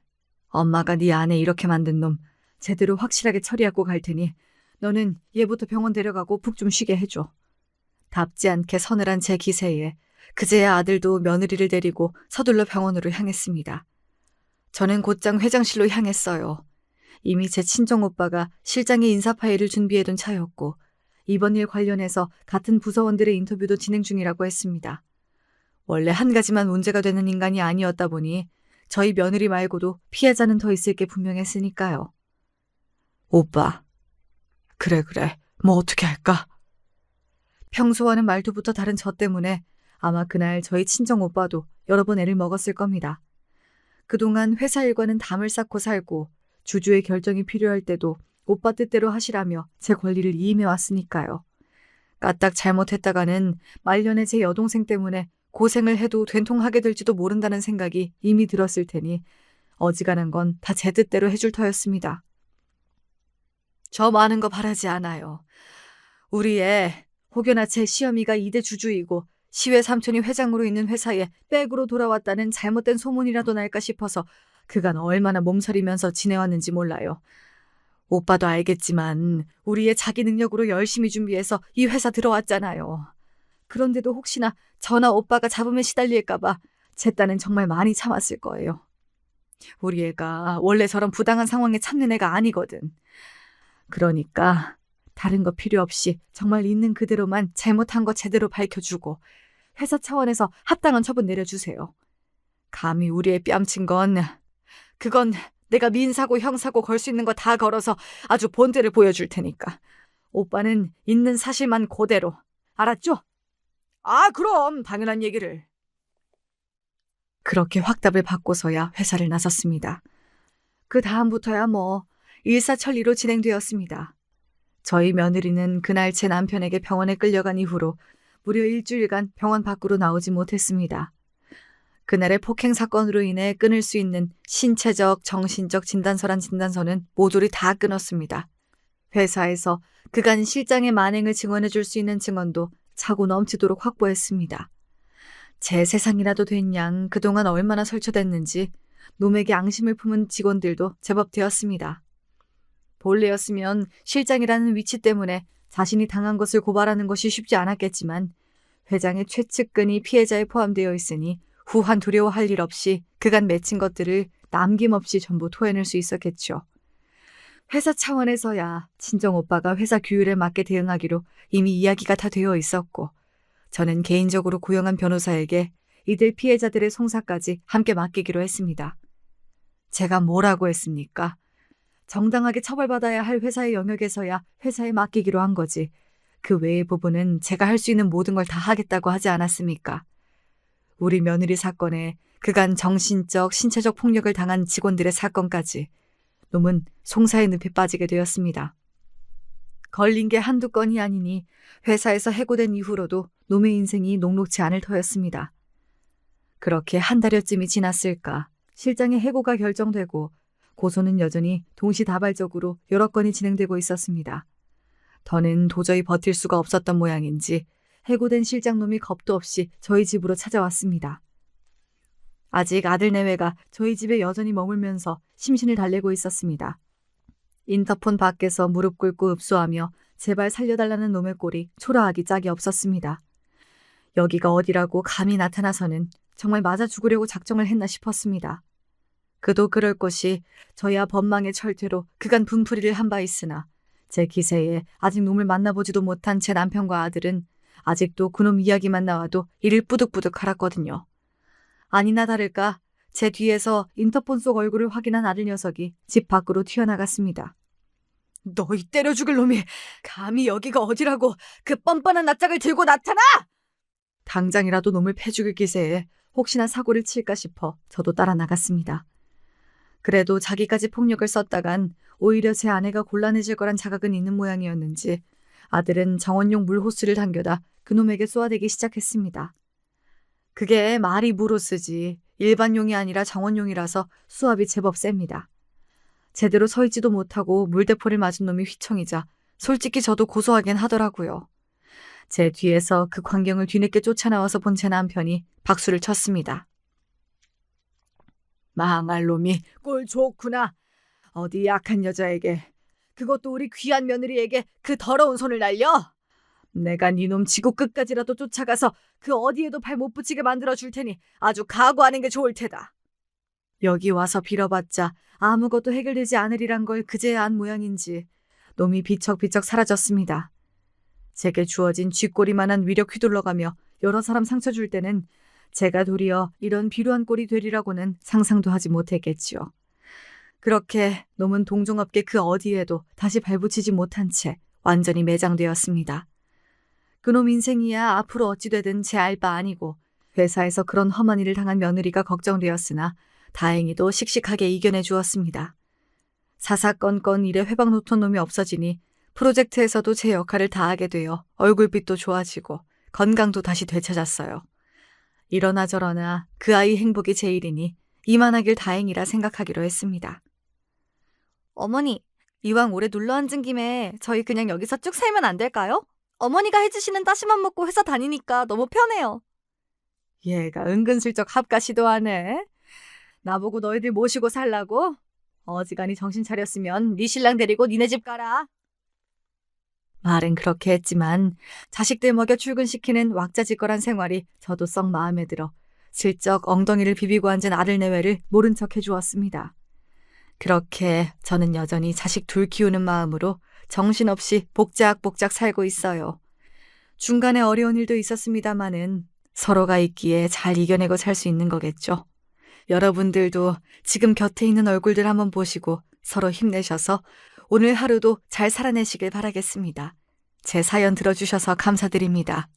엄마가 네 아내 이렇게 만든 놈 제대로 확실하게 처리하고 갈 테니 너는 얘부터 병원 데려가고 푹 좀 쉬게 해줘. 답지 않게 서늘한 제 기세에 그제야 아들도 며느리를 데리고 서둘러 병원으로 향했습니다. 저는 곧장 회장실로 향했어요. 이미 제 친정오빠가 실장의 인사 파일을 준비해둔 차였고 이번 일 관련해서 같은 부서원들의 인터뷰도 진행 중이라고 했습니다. 원래 한 가지만 문제가 되는 인간이 아니었다 보니 저희 며느리 말고도 피해자는 더 있을 게 분명했으니까요. 오빠, 그래, 뭐 어떻게 할까? 평소와는 말투부터 다른 저 때문에 아마 그날 저희 친정오빠도 여러 번 애를 먹었을 겁니다. 그동안 회사 일과는 담을 쌓고 살고 주주의 결정이 필요할 때도 오빠 뜻대로 하시라며 제 권리를 이임해왔으니까요. 까딱 잘못했다가는 말년에 제 여동생 때문에 고생을 해도 된통하게 될지도 모른다는 생각이 이미 들었을 테니 어지간한 건 다 제 뜻대로 해줄 터였습니다. 저 많은 거 바라지 않아요. 우리 애 혹여나 제 시어미가 2대 주주이고 시외 삼촌이 회장으로 있는 회사에 백으로 돌아왔다는 잘못된 소문이라도 날까 싶어서 그간 얼마나 몸서리면서 지내왔는지 몰라요. 오빠도 알겠지만 우리의 자기 능력으로 열심히 준비해서 이 회사 들어왔잖아요. 그런데도 혹시나 저나 오빠가 잡음에 시달릴까 봐 제 딴은 정말 많이 참았을 거예요. 우리 애가 원래 저런 부당한 상황에 참는 애가 아니거든. 그러니까 다른 거 필요 없이 정말 있는 그대로만 잘못한 거 제대로 밝혀주고 회사 차원에서 합당한 처분 내려주세요. 감히 우리 애 뺨친 건 그건 내가 민사고 형사고 걸 수 있는 거 다 걸어서 아주 본때를 보여줄 테니까. 오빠는 있는 사실만 그대로. 알았죠? 아, 그럼 당연한 얘기를. 그렇게 확답을 받고서야 회사를 나섰습니다. 그 다음부터야 뭐 일사천리로 진행되었습니다. 저희 며느리는 그날 제 남편에게 병원에 끌려간 이후로 무려 일주일간 병원 밖으로 나오지 못했습니다. 그날의 폭행 사건으로 인해 끊을 수 있는 신체적, 정신적 진단서란 진단서는 모조리 다 끊었습니다. 회사에서 그간 실장의 만행을 증언해 줄 수 있는 증언도 차고 넘치도록 확보했습니다. 제 세상이라도 된 양 그동안 얼마나 설쳐댔는지 놈에게 앙심을 품은 직원들도 제법 되었습니다. 본래였으면 실장이라는 위치 때문에 자신이 당한 것을 고발하는 것이 쉽지 않았겠지만 회장의 최측근이 피해자에 포함되어 있으니 후한 두려워할 일 없이 그간 맺힌 것들을 남김없이 전부 토해낼 수 있었겠죠. 회사 차원에서야 친정오빠가 회사 규율에 맞게 대응하기로 이미 이야기가 다 되어 있었고 저는 개인적으로 고용한 변호사에게 이들 피해자들의 송사까지 함께 맡기기로 했습니다. 제가 뭐라고 했습니까? 정당하게 처벌받아야 할 회사의 영역에서야 회사에 맡기기로 한 거지. 그 외의 부분은 제가 할 수 있는 모든 걸 다 하겠다고 하지 않았습니까? 우리 며느리 사건에 그간 정신적, 신체적 폭력을 당한 직원들의 사건까지 놈은 송사의 늪에 빠지게 되었습니다. 걸린 게 한두 건이 아니니 회사에서 해고된 이후로도 놈의 인생이 녹록지 않을 터였습니다. 그렇게 한 달여쯤이 지났을까 실장의 해고가 결정되고 고소는 여전히 동시다발적으로 여러 건이 진행되고 있었습니다. 더는 도저히 버틸 수가 없었던 모양인지 해고된 실장놈이 겁도 없이 저희 집으로 찾아왔습니다. 아직 아들 내외가 저희 집에 여전히 머물면서 심신을 달래고 있었습니다. 인터폰 밖에서 무릎 꿇고 읍소하며 제발 살려달라는 놈의 꼴이 초라하기 짝이 없었습니다. 여기가 어디라고 감히 나타나서는 정말 맞아 죽으려고 작정을 했나 싶었습니다. 그도 그럴 것이 저야 법망의 철퇴로 그간 분풀이를 한 바 있으나 제 기세에 아직 놈을 만나보지도 못한 제 남편과 아들은 아직도 그놈 이야기만 나와도 이를 뿌득뿌득 갈았거든요. 아니나 다를까 제 뒤에서 인터폰 속 얼굴을 확인한 아들 녀석이 집 밖으로 튀어나갔습니다. 너희 때려 죽을 놈이 감히 여기가 어디라고 그 뻔뻔한 낯짝을 들고 나타나! 당장이라도 놈을 패죽일 기세에 혹시나 사고를 칠까 싶어 저도 따라 나갔습니다. 그래도 자기까지 폭력을 썼다간 오히려 제 아내가 곤란해질 거란 자각은 있는 모양이었는지 아들은 정원용 물호스를 당겨다 그놈에게 쏘아대기 시작했습니다. 그게 말이 무로스지 일반용이 아니라 정원용이라서 수압이 제법 셉니다. 제대로 서 있지도 못하고 물대포를 맞은 놈이 휘청이자 솔직히 저도 고소하긴 하더라고요. 제 뒤에서 그 광경을 뒤늦게 쫓아나와서 본 제 남편이 박수를 쳤습니다. 망할 놈이 꼴 좋구나. 어디 약한 여자에게, 그것도 우리 귀한 며느리에게 그 더러운 손을 날려? 내가 니놈 지구 끝까지라도 쫓아가서 그 어디에도 발 못 붙이게 만들어줄 테니 아주 각오하는 게 좋을 테다. 여기 와서 빌어봤자 아무것도 해결되지 않으리란 걸 그제야 안 모양인지 놈이 비척비척 사라졌습니다. 제게 주어진 쥐꼬리만한 위력 휘둘러가며 여러 사람 상처 줄 때는 제가 도리어 이런 비루한 꼴이 되리라고는 상상도 하지 못했겠지요. 그렇게 놈은 동종업계 그 어디에도 다시 발붙이지 못한 채 완전히 매장되었습니다. 그놈 인생이야 앞으로 어찌 되든 제 알 바 아니고 회사에서 그런 험한 일을 당한 며느리가 걱정되었으나 다행히도 씩씩하게 이겨내 주었습니다. 사사건건 일에 회방 놓던 놈이 없어지니 프로젝트에서도 제 역할을 다하게 되어 얼굴빛도 좋아지고 건강도 다시 되찾았어요. 이러나 저러나 그 아이 행복이 제일이니 이만하길 다행이라 생각하기로 했습니다. 어머니, 이왕 오래 눌러 앉은 김에 저희 그냥 여기서 쭉 살면 안 될까요? 어머니가 해주시는 따시만 먹고 회사 다니니까 너무 편해요. 얘가 은근슬쩍 합가 시도하네. 나보고 너희들 모시고 살라고? 어지간히 정신 차렸으면 네 신랑 데리고 니네 집 가라. 말은 그렇게 했지만 자식들 먹여 출근시키는 왁자지껄한 생활이 저도 썩 마음에 들어 슬쩍 엉덩이를 비비고 앉은 아들 내외를 모른 척 해주었습니다. 그렇게 저는 여전히 자식 둘 키우는 마음으로 정신없이 복작복작 살고 있어요. 중간에 어려운 일도 있었습니다마는 서로가 있기에 잘 이겨내고 살 수 있는 거겠죠. 여러분들도 지금 곁에 있는 얼굴들 한번 보시고 서로 힘내셔서 오늘 하루도 잘 살아내시길 바라겠습니다. 제 사연 들어주셔서 감사드립니다.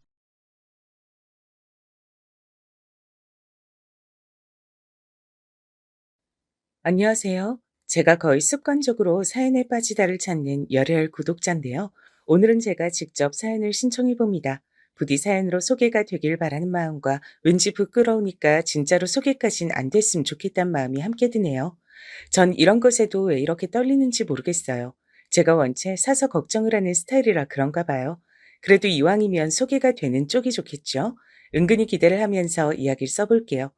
안녕하세요. 제가 거의 습관적으로 사연에 빠지다를 찾는 열혈 구독자인데요. 오늘은 제가 직접 사연을 신청해 봅니다. 부디 사연으로 소개가 되길 바라는 마음과 왠지 부끄러우니까 진짜로 소개까진 안 됐으면 좋겠다는 마음이 함께 드네요. 전 이런 것에도 왜 이렇게 떨리는지 모르겠어요. 제가 원체 사서 걱정을 하는 스타일이라 그런가 봐요. 그래도 이왕이면 소개가 되는 쪽이 좋겠죠? 은근히 기대를 하면서 이야기를 써볼게요.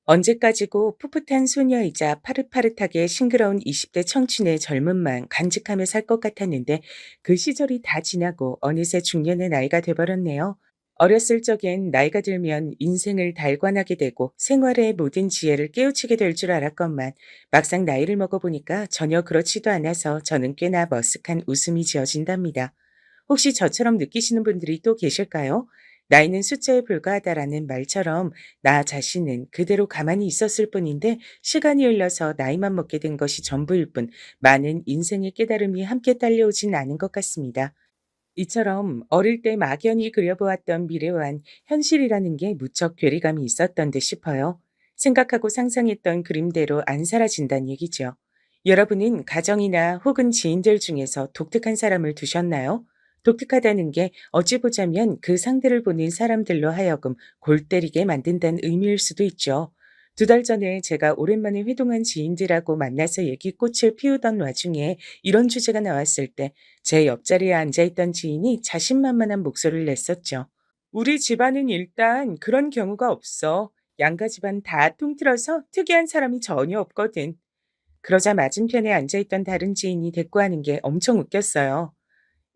언제까지고 풋풋한 소녀이자 파릇파릇하게 싱그러운 20대 청춘의 젊음만 간직하며 살 것 같았는데 그 시절이 다 지나고 어느새 중년의 나이가 돼버렸네요. 어렸을 적엔 나이가 들면 인생을 달관하게 되고 생활의 모든 지혜를 깨우치게 될 줄 알았건만 막상 나이를 먹어보니까 전혀 그렇지도 않아서 저는 꽤나 머쓱한 웃음이 지어진답니다. 혹시 저처럼 느끼시는 분들이 또 계실까요? 나이는 숫자에 불과하다라는 말처럼 나 자신은 그대로 가만히 있었을 뿐인데 시간이 흘러서 나이만 먹게 된 것이 전부일 뿐 많은 인생의 깨달음이 함께 딸려오진 않은 것 같습니다. 이처럼 어릴 때 막연히 그려보았던 미래와는 현실이라는 게 무척 괴리감이 있었던 듯 싶어요. 생각하고 상상했던 그림대로 안 사라진다는 얘기죠. 여러분은 가정이나 혹은 지인들 중에서 독특한 사람을 두셨나요? 독특하다는 게 어찌 보자면 그 상대를 보는 사람들로 하여금 골 때리게 만든다는 의미일 수도 있죠. 2달 전에 제가 오랜만에 회동한 지인들하고 만나서 얘기꽃을 피우던 와중에 이런 주제가 나왔을 때 제 옆자리에 앉아있던 지인이 자신만만한 목소리를 냈었죠. 우리 집안은 일단 그런 경우가 없어. 양가 집안 다 통틀어서 특이한 사람이 전혀 없거든. 그러자 맞은편에 앉아있던 다른 지인이 대꾸하는 게 엄청 웃겼어요.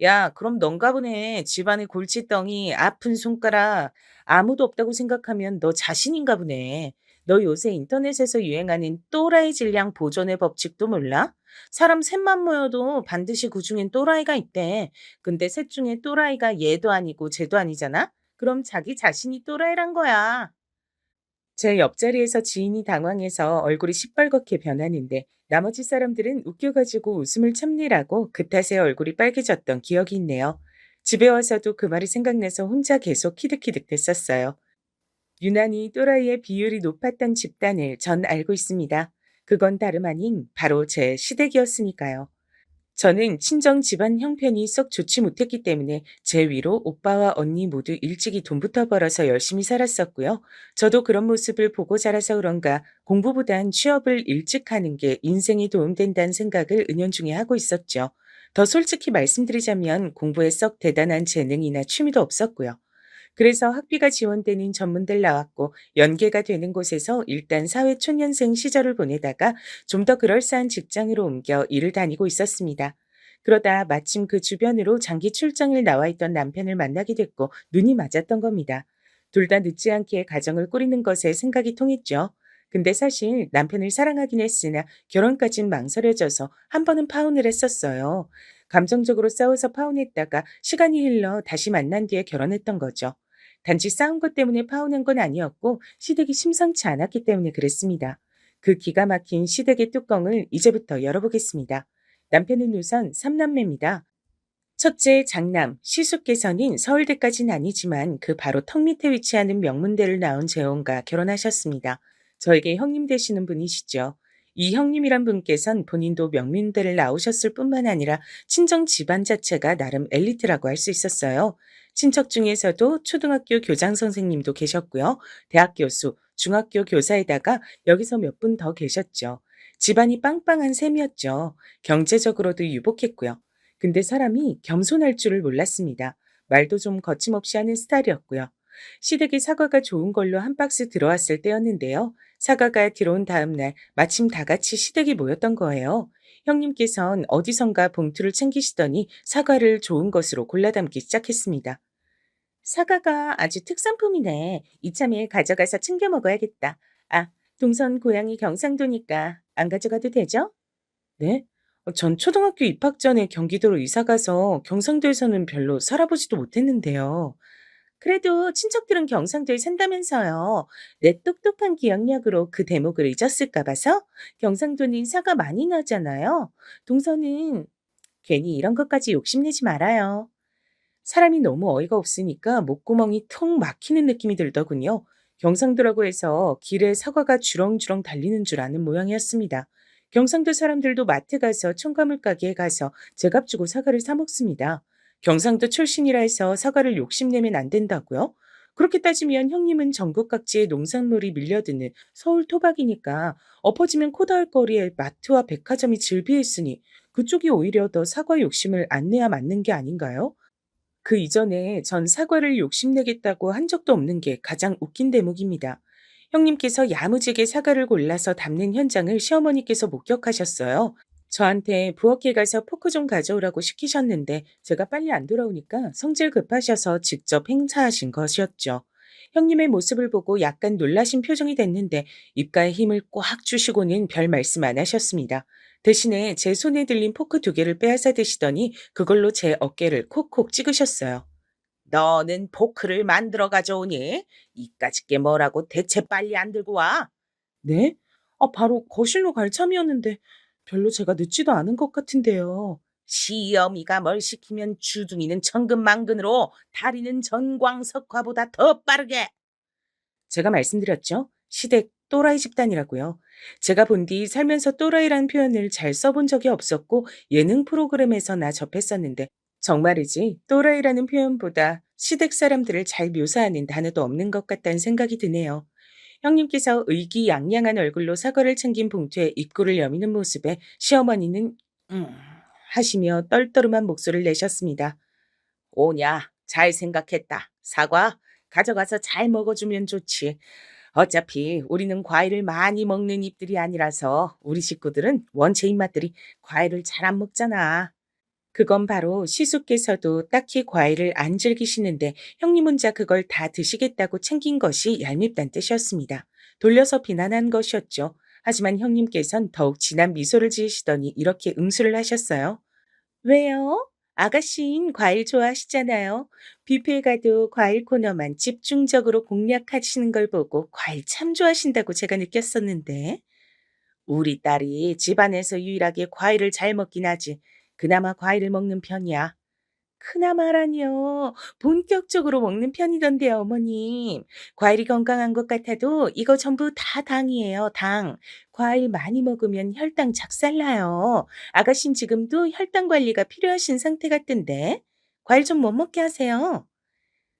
야, 그럼 넌가 보네. 집안의 골칫덩이, 아픈 손가락, 아무도 없다고 생각하면 너 자신인가 보네. 너 요새 인터넷에서 유행하는 또라이 질량 보존의 법칙도 몰라? 사람 셋만 모여도 반드시 그중엔 또라이가 있대. 근데 셋 중에 또라이가 얘도 아니고 쟤도 아니잖아? 그럼 자기 자신이 또라이란 거야. 제 옆자리에서 지인이 당황해서 얼굴이 시뻘겋게 변하는데 나머지 사람들은 웃겨가지고 웃음을 참느라고 그 탓에 얼굴이 빨개졌던 기억이 있네요. 집에 와서도 그 말이 생각나서 혼자 계속 키득키득 됐었어요. 유난히 또라이의 비율이 높았던 집단을 전 알고 있습니다. 그건 다름 아닌 바로 제 시댁이었으니까요. 저는 친정 집안 형편이 썩 좋지 못했기 때문에 제 위로 오빠와 언니 모두 일찍이 돈부터 벌어서 열심히 살았었고요. 저도 그런 모습을 보고 자라서 그런가 공부보단 취업을 일찍 하는 게 인생에 도움된다는 생각을 은연중에 하고 있었죠. 더 솔직히 말씀드리자면 공부에 썩 대단한 재능이나 취미도 없었고요. 그래서 학비가 지원되는 전문대를 나왔고 연계가 되는 곳에서 일단 사회 초년생 시절을 보내다가 좀 더 그럴싸한 직장으로 옮겨 일을 다니고 있었습니다. 그러다 마침 그 주변으로 장기 출장을 나와 있던 남편을 만나게 됐고 눈이 맞았던 겁니다. 둘 다 늦지 않게 가정을 꾸리는 것에 생각이 통했죠. 근데 사실 남편을 사랑하긴 했으나 결혼까진 망설여져서 한 번은 파혼을 했었어요. 감정적으로 싸워서 파혼했다가 시간이 흘러 다시 만난 뒤에 결혼했던 거죠. 단지 싸운 것 때문에 파혼한 건 아니었고 시댁이 심상치 않았기 때문에 그랬습니다. 그 기가 막힌 시댁의 뚜껑을 이제부터 열어보겠습니다. 남편은 우선 3남매입니다. 첫째 장남, 시숙께서는 서울대까지는 아니지만 그 바로 턱 밑에 위치하는 명문대를 나온 재혼과 결혼하셨습니다. 저에게 형님 되시는 분이시죠. 이 형님이란 분께선 본인도 명문대를 나오셨을 뿐만 아니라 친정 집안 자체가 나름 엘리트라고 할 수 있었어요. 친척 중에서도 초등학교 교장 선생님도 계셨고요. 대학 교수, 중학교 교사에다가 여기서 몇 분 더 계셨죠. 집안이 빵빵한 셈이었죠. 경제적으로도 유복했고요. 근데 사람이 겸손할 줄을 몰랐습니다. 말도 좀 거침없이 하는 스타일이었고요. 시댁에 사과가 좋은 걸로 한 박스 들어왔을 때였는데요. 사과가 들어온 다음 날 마침 다 같이 시댁에 모였던 거예요. 형님께선 어디선가 봉투를 챙기시더니 사과를 좋은 것으로 골라 담기 시작했습니다. 사과가 아주 특산품이네. 이참에 가져가서 챙겨 먹어야겠다. 아, 동선 고향이 경상도니까 안 가져가도 되죠? 네? 전 초등학교 입학 전에 경기도로 이사 가서 경상도에서는 별로 살아보지도 못했는데요. 그래도 친척들은 경상도에 산다면서요. 내 똑똑한 기억력으로 그 대목을 잊었을까 봐서 경상도는 사과 많이 나잖아요. 동서는 괜히 이런 것까지 욕심내지 말아요. 사람이 너무 어이가 없으니까 목구멍이 턱 막히는 느낌이 들더군요. 경상도라고 해서 길에 사과가 주렁주렁 달리는 줄 아는 모양이었습니다. 경상도 사람들도 마트 가서 첨가물 가게에 가서 제값 주고 사과를 사 먹습니다. 경상도 출신이라 해서 사과를 욕심내면 안 된다고요? 그렇게 따지면 형님은 전국 각지에 농산물이 밀려드는 서울 토박이니까 엎어지면 코 닿을 거리에 마트와 백화점이 즐비했으니 그쪽이 오히려 더 사과 욕심을 안 내야 맞는 게 아닌가요? 그 이전에 전 사과를 욕심내겠다고 한 적도 없는 게 가장 웃긴 대목입니다. 형님께서 야무지게 사과를 골라서 담는 현장을 시어머니께서 목격하셨어요. 저한테 부엌에 가서 포크 좀 가져오라고 시키셨는데 제가 빨리 안 돌아오니까 성질 급하셔서 직접 행사하신 것이었죠. 형님의 모습을 보고 약간 놀라신 표정이 됐는데 입가에 힘을 꽉 주시고는 별 말씀 안 하셨습니다. 대신에 제 손에 들린 포크 2개를 빼앗아 드시더니 그걸로 제 어깨를 콕콕 찍으셨어요. 너는 포크를 만들어 가져오니? 이까짓 게 뭐라고 대체 빨리 안 들고 와? 네? 바로 거실로 갈 참이었는데 별로 제가 늦지도 않은 것 같은데요. 시어미가 뭘 시키면 주둥이는 천근만근으로 다리는 전광석화보다 더 빠르게. 제가 말씀드렸죠. 시댁 또라이 집단이라고요. 제가 본 뒤 살면서 또라이라는 표현을 잘 써본 적이 없었고 예능 프로그램에서나 접했었는데 정말이지 또라이라는 표현보다 시댁 사람들을 잘 묘사하는 단어도 없는 것 같다는 생각이 드네요. 형님께서 의기양양한 얼굴로 사과를 챙긴 봉투에 입구를 여미는 모습에 시어머니는 음 하시며 떨떠름한 목소리를 내셨습니다. 오냐, 잘 생각했다. 사과 가져가서 잘 먹어주면 좋지. 어차피 우리는 과일을 많이 먹는 입들이 아니라서 우리 식구들은 원체 입맛들이 과일을 잘 안 먹잖아. 그건 바로 시숙께서도 딱히 과일을 안 즐기시는데 형님 혼자 그걸 다 드시겠다고 챙긴 것이 얄밉단 뜻이었습니다. 돌려서 비난한 것이었죠. 하지만 형님께선 더욱 진한 미소를 지으시더니 이렇게 응수를 하셨어요. 왜요? 아가씨인 과일 좋아하시잖아요. 뷔페에 가도 과일 코너만 집중적으로 공략하시는 걸 보고 과일 참 좋아하신다고 제가 느꼈었는데. 우리 딸이 집안에서 유일하게 과일을 잘 먹긴 하지. 그나마 과일을 먹는 편이야. 그나마라니요. 본격적으로 먹는 편이던데요, 어머님. 과일이 건강한 것 같아도 이거 전부 다 당이에요, 당. 과일 많이 먹으면 혈당 작살나요. 아가씨는 지금도 혈당 관리가 필요하신 상태 같던데. 과일 좀 못 먹게 하세요.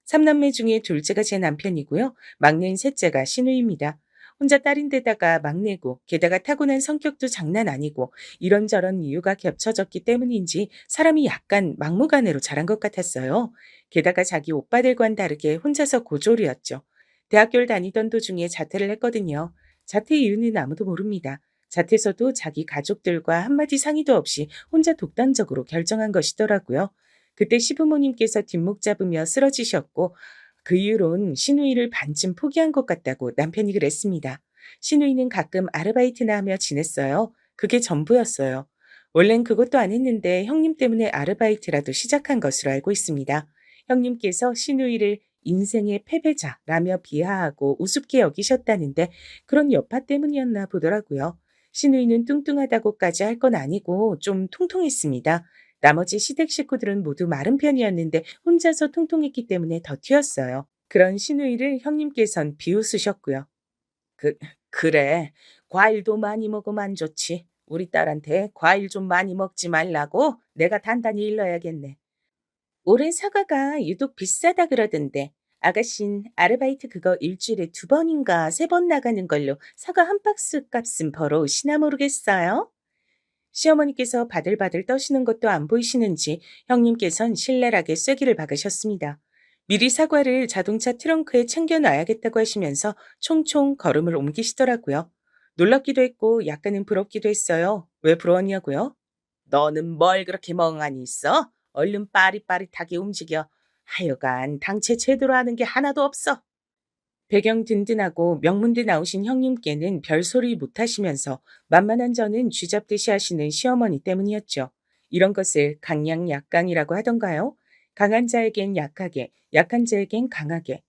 삼남매 중에 둘째가 제 남편이고요. 막내인 셋째가 시누이입니다. 혼자 딸인데다가 막내고 게다가 타고난 성격도 장난 아니고 이런저런 이유가 겹쳐졌기 때문인지 사람이 약간 막무가내로 자란 것 같았어요. 게다가 자기 오빠들과는 다르게 혼자서 고졸이었죠. 대학교를 다니던 도중에 자퇴를 했거든요. 자퇴 이유는 아무도 모릅니다. 자퇴서도 자기 가족들과 한마디 상의도 없이 혼자 독단적으로 결정한 것이더라고요. 그때 시부모님께서 뒷목 잡으며 쓰러지셨고 그 이후론 시누이를 반쯤 포기한 것 같다고 남편이 그랬습니다. 시누이는 가끔 아르바이트나 하며 지냈어요. 그게 전부였어요. 원래는 그것도 안 했는데 형님 때문에 아르바이트라도 시작한 것으로 알고 있습니다. 형님께서 시누이를 인생의 패배자라며 비하하고 우습게 여기셨다는데 그런 여파 때문이었나 보더라고요. 시누이는 뚱뚱하다고까지 할 건 아니고 좀 통통했습니다. 나머지 시댁 식구들은 모두 마른 편이었는데 혼자서 통통했기 때문에 더 튀었어요. 그런 시누이를 형님께선 비웃으셨고요. 그래. 과일도 많이 먹으면 안 좋지. 우리 딸한테 과일 좀 많이 먹지 말라고 내가 단단히 일러야겠네. 올해 사과가 유독 비싸다 그러던데 아가씨는 아르바이트 그거 일주일에 2번인가 3번 나가는 걸로 사과 한 박스 값은 벌어오시나 모르겠어요? 시어머니께서 바들바들 떠시는 것도 안 보이시는지 형님께선 신랄하게 쐐기를 박으셨습니다. 미리 사과를 자동차 트렁크에 챙겨놔야겠다고 하시면서 총총 걸음을 옮기시더라고요. 놀랍기도 했고 약간은 부럽기도 했어요. 왜 부러웠냐고요? 너는 뭘 그렇게 멍하니 있어? 얼른 빠릿빠릿하게 움직여. 하여간 당체 제대로 하는 게 하나도 없어. 배경 든든하고 명문대 나오신 형님께는 별소리 못하시면서 만만한 저는 쥐잡듯이 하시는 시어머니 때문이었죠. 이런 것을 강약약강이라고 하던가요? 강한 자에겐 약하게, 약한 자에겐 강하게.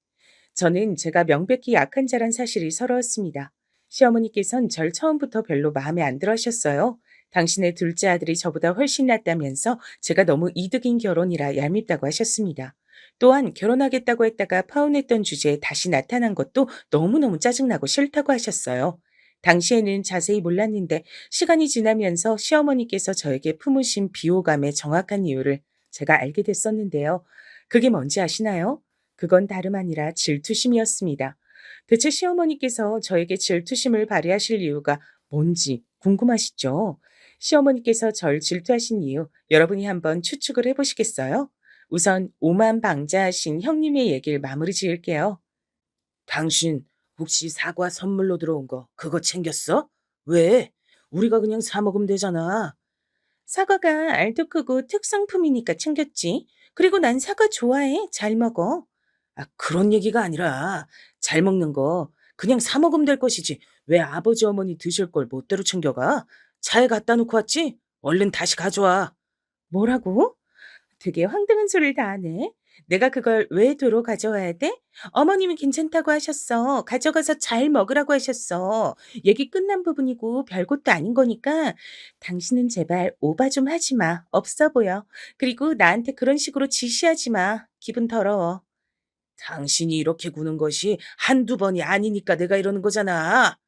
저는 제가 명백히 약한 자란 사실이 서러웠습니다. 시어머니께선 절 처음부터 별로 마음에 안 들어 하셨어요. 당신의 둘째 아들이 저보다 훨씬 낫다면서 제가 너무 이득인 결혼이라 얄밉다고 하셨습니다. 또한 결혼하겠다고 했다가 파혼했던 주제에 다시 나타난 것도 너무너무 짜증나고 싫다고 하셨어요. 당시에는 자세히 몰랐는데 시간이 지나면서 시어머니께서 저에게 품으신 비호감의 정확한 이유를 제가 알게 됐었는데요. 그게 뭔지 아시나요? 그건 다름 아니라 질투심이었습니다. 대체 시어머니께서 저에게 질투심을 발휘하실 이유가 뭔지 궁금하시죠? 시어머니께서 절 질투하신 이유 여러분이 한번 추측을 해보시겠어요? 우선 오만방자하신 형님의 얘기를 마무리 지을게요. 당신 혹시 사과 선물로 들어온 거 그거 챙겼어? 왜? 우리가 그냥 사 먹으면 되잖아. 사과가 알도 크고 특성품이니까 챙겼지. 그리고 난 사과 좋아해. 잘 먹어. 아, 그런 얘기가 아니라 잘 먹는 거 그냥 사 먹으면 될 것이지. 왜 아버지 어머니 드실 걸 멋대로 챙겨가? 차에 갖다 놓고 왔지? 얼른 다시 가져와. 뭐라고? 되게 황당한 소리를 다 하네. 내가 그걸 왜 도로 가져와야 돼? 어머님이 괜찮다고 하셨어. 가져가서 잘 먹으라고 하셨어. 얘기 끝난 부분이고 별것도 아닌 거니까 당신은 제발 오바 좀 하지 마. 없어 보여. 그리고 나한테 그런 식으로 지시하지 마. 기분 더러워. 당신이 이렇게 구는 것이 한두 번이 아니니까 내가 이러는 거잖아.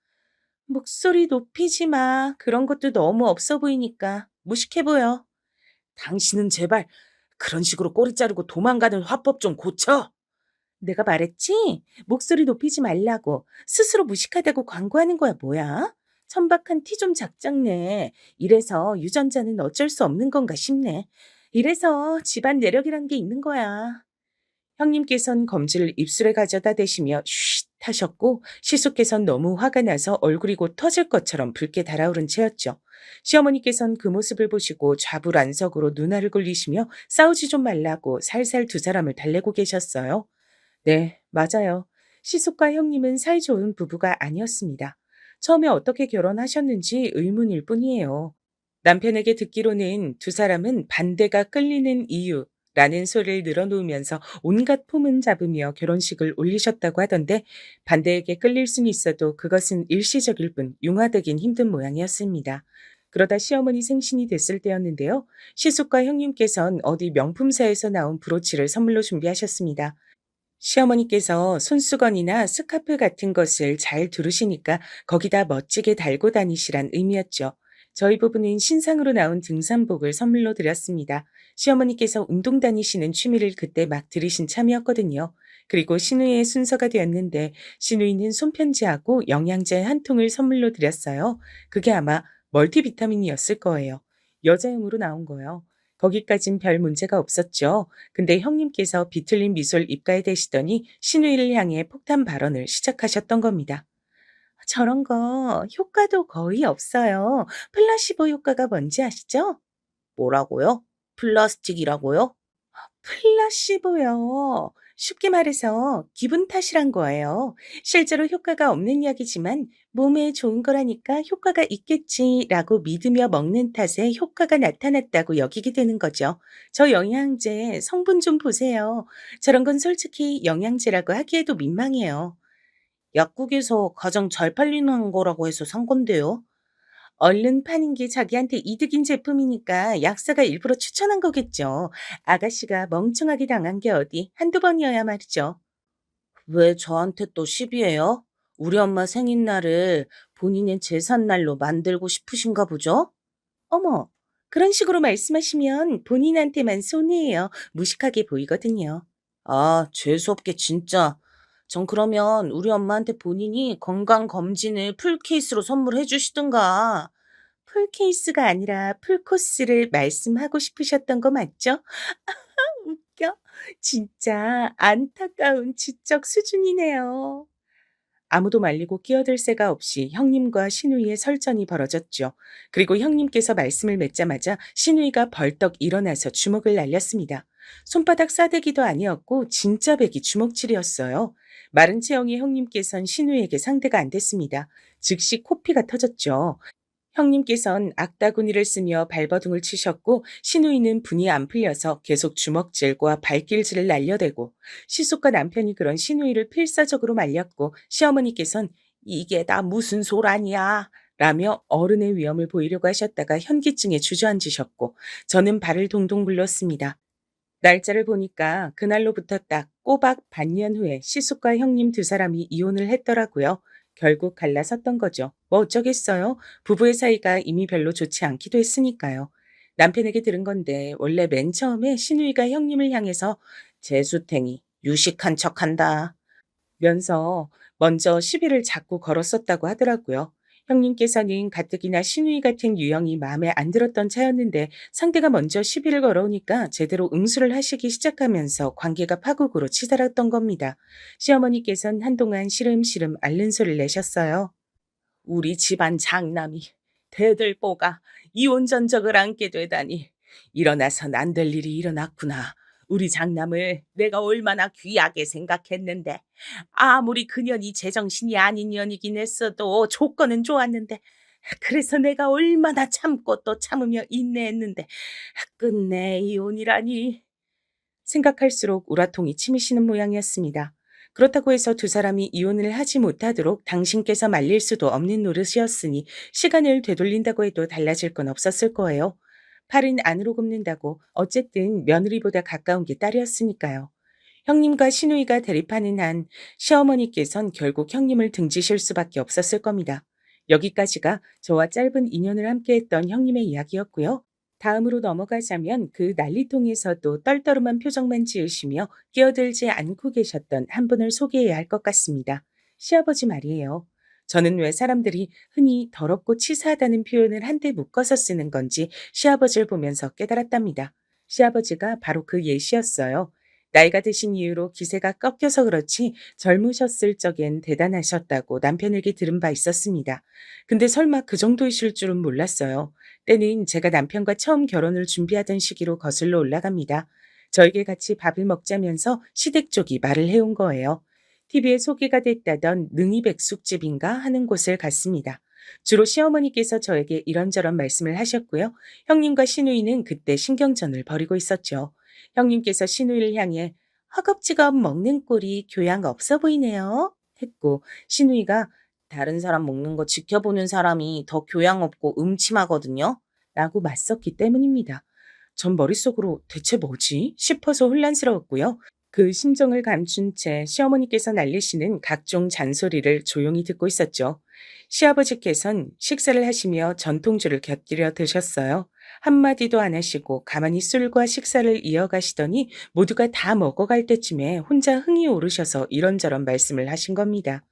목소리 높이지 마. 그런 것도 너무 없어 보이니까 무식해 보여. 당신은 제발 그런 식으로 꼬리 자르고 도망가는 화법 좀 고쳐. 내가 말했지? 목소리 높이지 말라고. 스스로 무식하다고 광고하는 거야 뭐야? 천박한 티 좀 작작내. 이래서 유전자는 어쩔 수 없는 건가 싶네. 이래서 집안 내력이란 게 있는 거야. 형님께선 검지를 입술에 가져다 대시며 쉿 타셨고 시숙께선 너무 화가 나서 얼굴이 곧 터질 것처럼 붉게 달아오른 채였죠. 시어머니께선 그 모습을 보시고 좌불안석으로 눈알을 굴리시며 싸우지 좀 말라고 살살 두 사람을 달래고 계셨어요. 네, 맞아요. 시숙과 형님은 사이좋은 부부가 아니었습니다. 처음에 어떻게 결혼하셨는지 의문일 뿐이에요. 남편에게 듣기로는 두 사람은 반대가 끌리는 이유라는 소리를 늘어놓으면서 온갖 폼은 잡으며 결혼식을 올리셨다고 하던데 반대에게 끌릴 수는 있어도 그것은 일시적일 뿐 융화되긴 힘든 모양이었습니다. 그러다 시어머니 생신이 됐을 때였는데요. 시숙과 형님께선 어디 명품사에서 나온 브로치를 선물로 준비하셨습니다. 시어머니께서 손수건이나 스카프 같은 것을 잘 두르시니까 거기다 멋지게 달고 다니시란 의미였죠. 저희 부부는 신상으로 나온 등산복을 선물로 드렸습니다. 시어머니께서 운동 다니시는 취미를 그때 막 들이신 참이었거든요. 그리고 시누이의 순서가 되었는데 시누이는 손편지하고 영양제 한 통을 선물로 드렸어요. 그게 아마 멀티비타민이었을 거예요. 여자용으로 나온 거요. 거기까진 별 문제가 없었죠. 근데 형님께서 비틀린 미소를 입가에 대시더니 시누이를 향해 폭탄 발언을 시작하셨던 겁니다. 저런 거 효과도 거의 없어요. 플라시보 효과가 뭔지 아시죠? 뭐라고요? 플라스틱이라고요? 플라시보요. 쉽게 말해서 기분 탓이란 거예요. 실제로 효과가 없는 약이지만 몸에 좋은 거라니까 효과가 있겠지라고 믿으며 먹는 탓에 효과가 나타났다고 여기게 되는 거죠. 저 영양제 성분 좀 보세요. 저런 건 솔직히 영양제라고 하기에도 민망해요. 약국에서 가장 잘 팔리는 거라고 해서 산 건데요. 얼른 파는 게 자기한테 이득인 제품이니까 약사가 일부러 추천한 거겠죠. 아가씨가 멍청하게 당한 게 어디 한두 번이어야 말이죠. 왜 저한테 또 시비해요? 우리 엄마 생일날을 본인의 제삿날로 만들고 싶으신가 보죠? 어머, 그런 식으로 말씀하시면 본인한테만 손해예요. 무식하게 보이거든요. 아, 재수없게 진짜. 전 그러면 우리 엄마한테 본인이 건강검진을 풀케이스로 선물해 주시든가. 풀케이스가 아니라 풀코스를 말씀하고 싶으셨던 거 맞죠? 웃겨. 진짜 안타까운 지적 수준이네요. 아무도 말리고 끼어들 새가 없이 형님과 시누이의 설전이 벌어졌죠. 그리고 형님께서 말씀을 맺자마자 시누이가 벌떡 일어나서 주먹을 날렸습니다. 손바닥 싸대기도 아니었고 진짜 배기 주먹질이었어요. 마른 체형의 형님께선 시누이에게 상대가 안 됐습니다. 즉시 코피가 터졌죠. 형님께선 악다구니를 쓰며 발버둥을 치셨고 시누이는 분이 안 풀려서 계속 주먹질과 발길질을 날려대고 시숙과 남편이 그런 시누이를 필사적으로 말렸고 시어머니께선 이게 다 무슨 소란이야 라며 어른의 위엄을 보이려고 하셨다가 현기증에 주저앉으셨고 저는 발을 동동 굴렀습니다. 날짜를 보니까 그날로부터 딱 꼬박 반년 후에 시숙과 형님 두 사람이 이혼을 했더라고요. 결국 갈라섰던 거죠. 뭐 어쩌겠어요. 부부의 사이가 이미 별로 좋지 않기도 했으니까요. 남편에게 들은 건데 원래 맨 처음에 시누이가 형님을 향해서 재수탱이 유식한 척한다 면서 먼저 시비를 자꾸 걸었었다고 하더라고요. 형님께서는 가뜩이나 시누이 같은 유형이 마음에 안 들었던 차였는데 상대가 먼저 시비를 걸어오니까 제대로 응수를 하시기 시작하면서 관계가 파국으로 치달았던 겁니다. 시어머니께서는 한동안 시름시름 앓는 소리를 내셨어요. 우리 집안 장남이 대들보가 이혼 전적을 안게 되다니 일어나선 안 될 일이 일어났구나. 우리 장남을 내가 얼마나 귀하게 생각했는데 아무리 그년이 제정신이 아닌 년이긴 했어도 조건은 좋았는데 그래서 내가 얼마나 참고 또 참으며 인내했는데 끝내 이혼이라니. 생각할수록 우라통이 치미시는 모양이었습니다. 그렇다고 해서 두 사람이 이혼을 하지 못하도록 당신께서 말릴 수도 없는 노릇이었으니 시간을 되돌린다고 해도 달라질 건 없었을 거예요. 팔은 안으로 굽는다고 어쨌든 며느리보다 가까운 게 딸이었으니까요. 형님과 시누이가 대립하는 한 시어머니께선 결국 형님을 등지실 수밖에 없었을 겁니다. 여기까지가 저와 짧은 인연을 함께했던 형님의 이야기였고요. 다음으로 넘어가자면 그 난리통에서도 떨떠름한 표정만 지으시며 끼어들지 않고 계셨던 한 분을 소개해야 할 것 같습니다. 시아버지 말이에요. 저는 왜 사람들이 흔히 더럽고 치사하다는 표현을 한데 묶어서 쓰는 건지 시아버지를 보면서 깨달았답니다. 시아버지가 바로 그 예시였어요. 나이가 드신 이유로 기세가 꺾여서 그렇지 젊으셨을 적엔 대단하셨다고 남편에게 들은 바 있었습니다. 근데 설마 그 정도이실 줄은 몰랐어요. 때는 제가 남편과 처음 결혼을 준비하던 시기로 거슬러 올라갑니다. 저에게 같이 밥을 먹자면서 시댁 쪽이 말을 해온 거예요. TV에 소개가 됐다던 능이백숙집인가 하는 곳을 갔습니다. 주로 시어머니께서 저에게 이런저런 말씀을 하셨고요. 형님과 시누이는 그때 신경전을 벌이고 있었죠. 형님께서 시누이를 향해 허겁지겁 먹는 꼴이 교양 없어 보이네요. 했고 시누이가 다른 사람 먹는 거 지켜보는 사람이 더 교양 없고 음침하거든요. 라고 맞섰기 때문입니다. 전 머릿속으로 대체 뭐지? 싶어서 혼란스러웠고요. 그 심정을 감춘 채 시어머니께서 날리시는 각종 잔소리를 조용히 듣고 있었죠. 시아버지께선 식사를 하시며 전통주를 곁들여 드셨어요. 한마디도 안 하시고 가만히 술과 식사를 이어가시더니 모두가 다 먹어갈 때쯤에 혼자 흥이 오르셔서 이런저런 말씀을 하신 겁니다.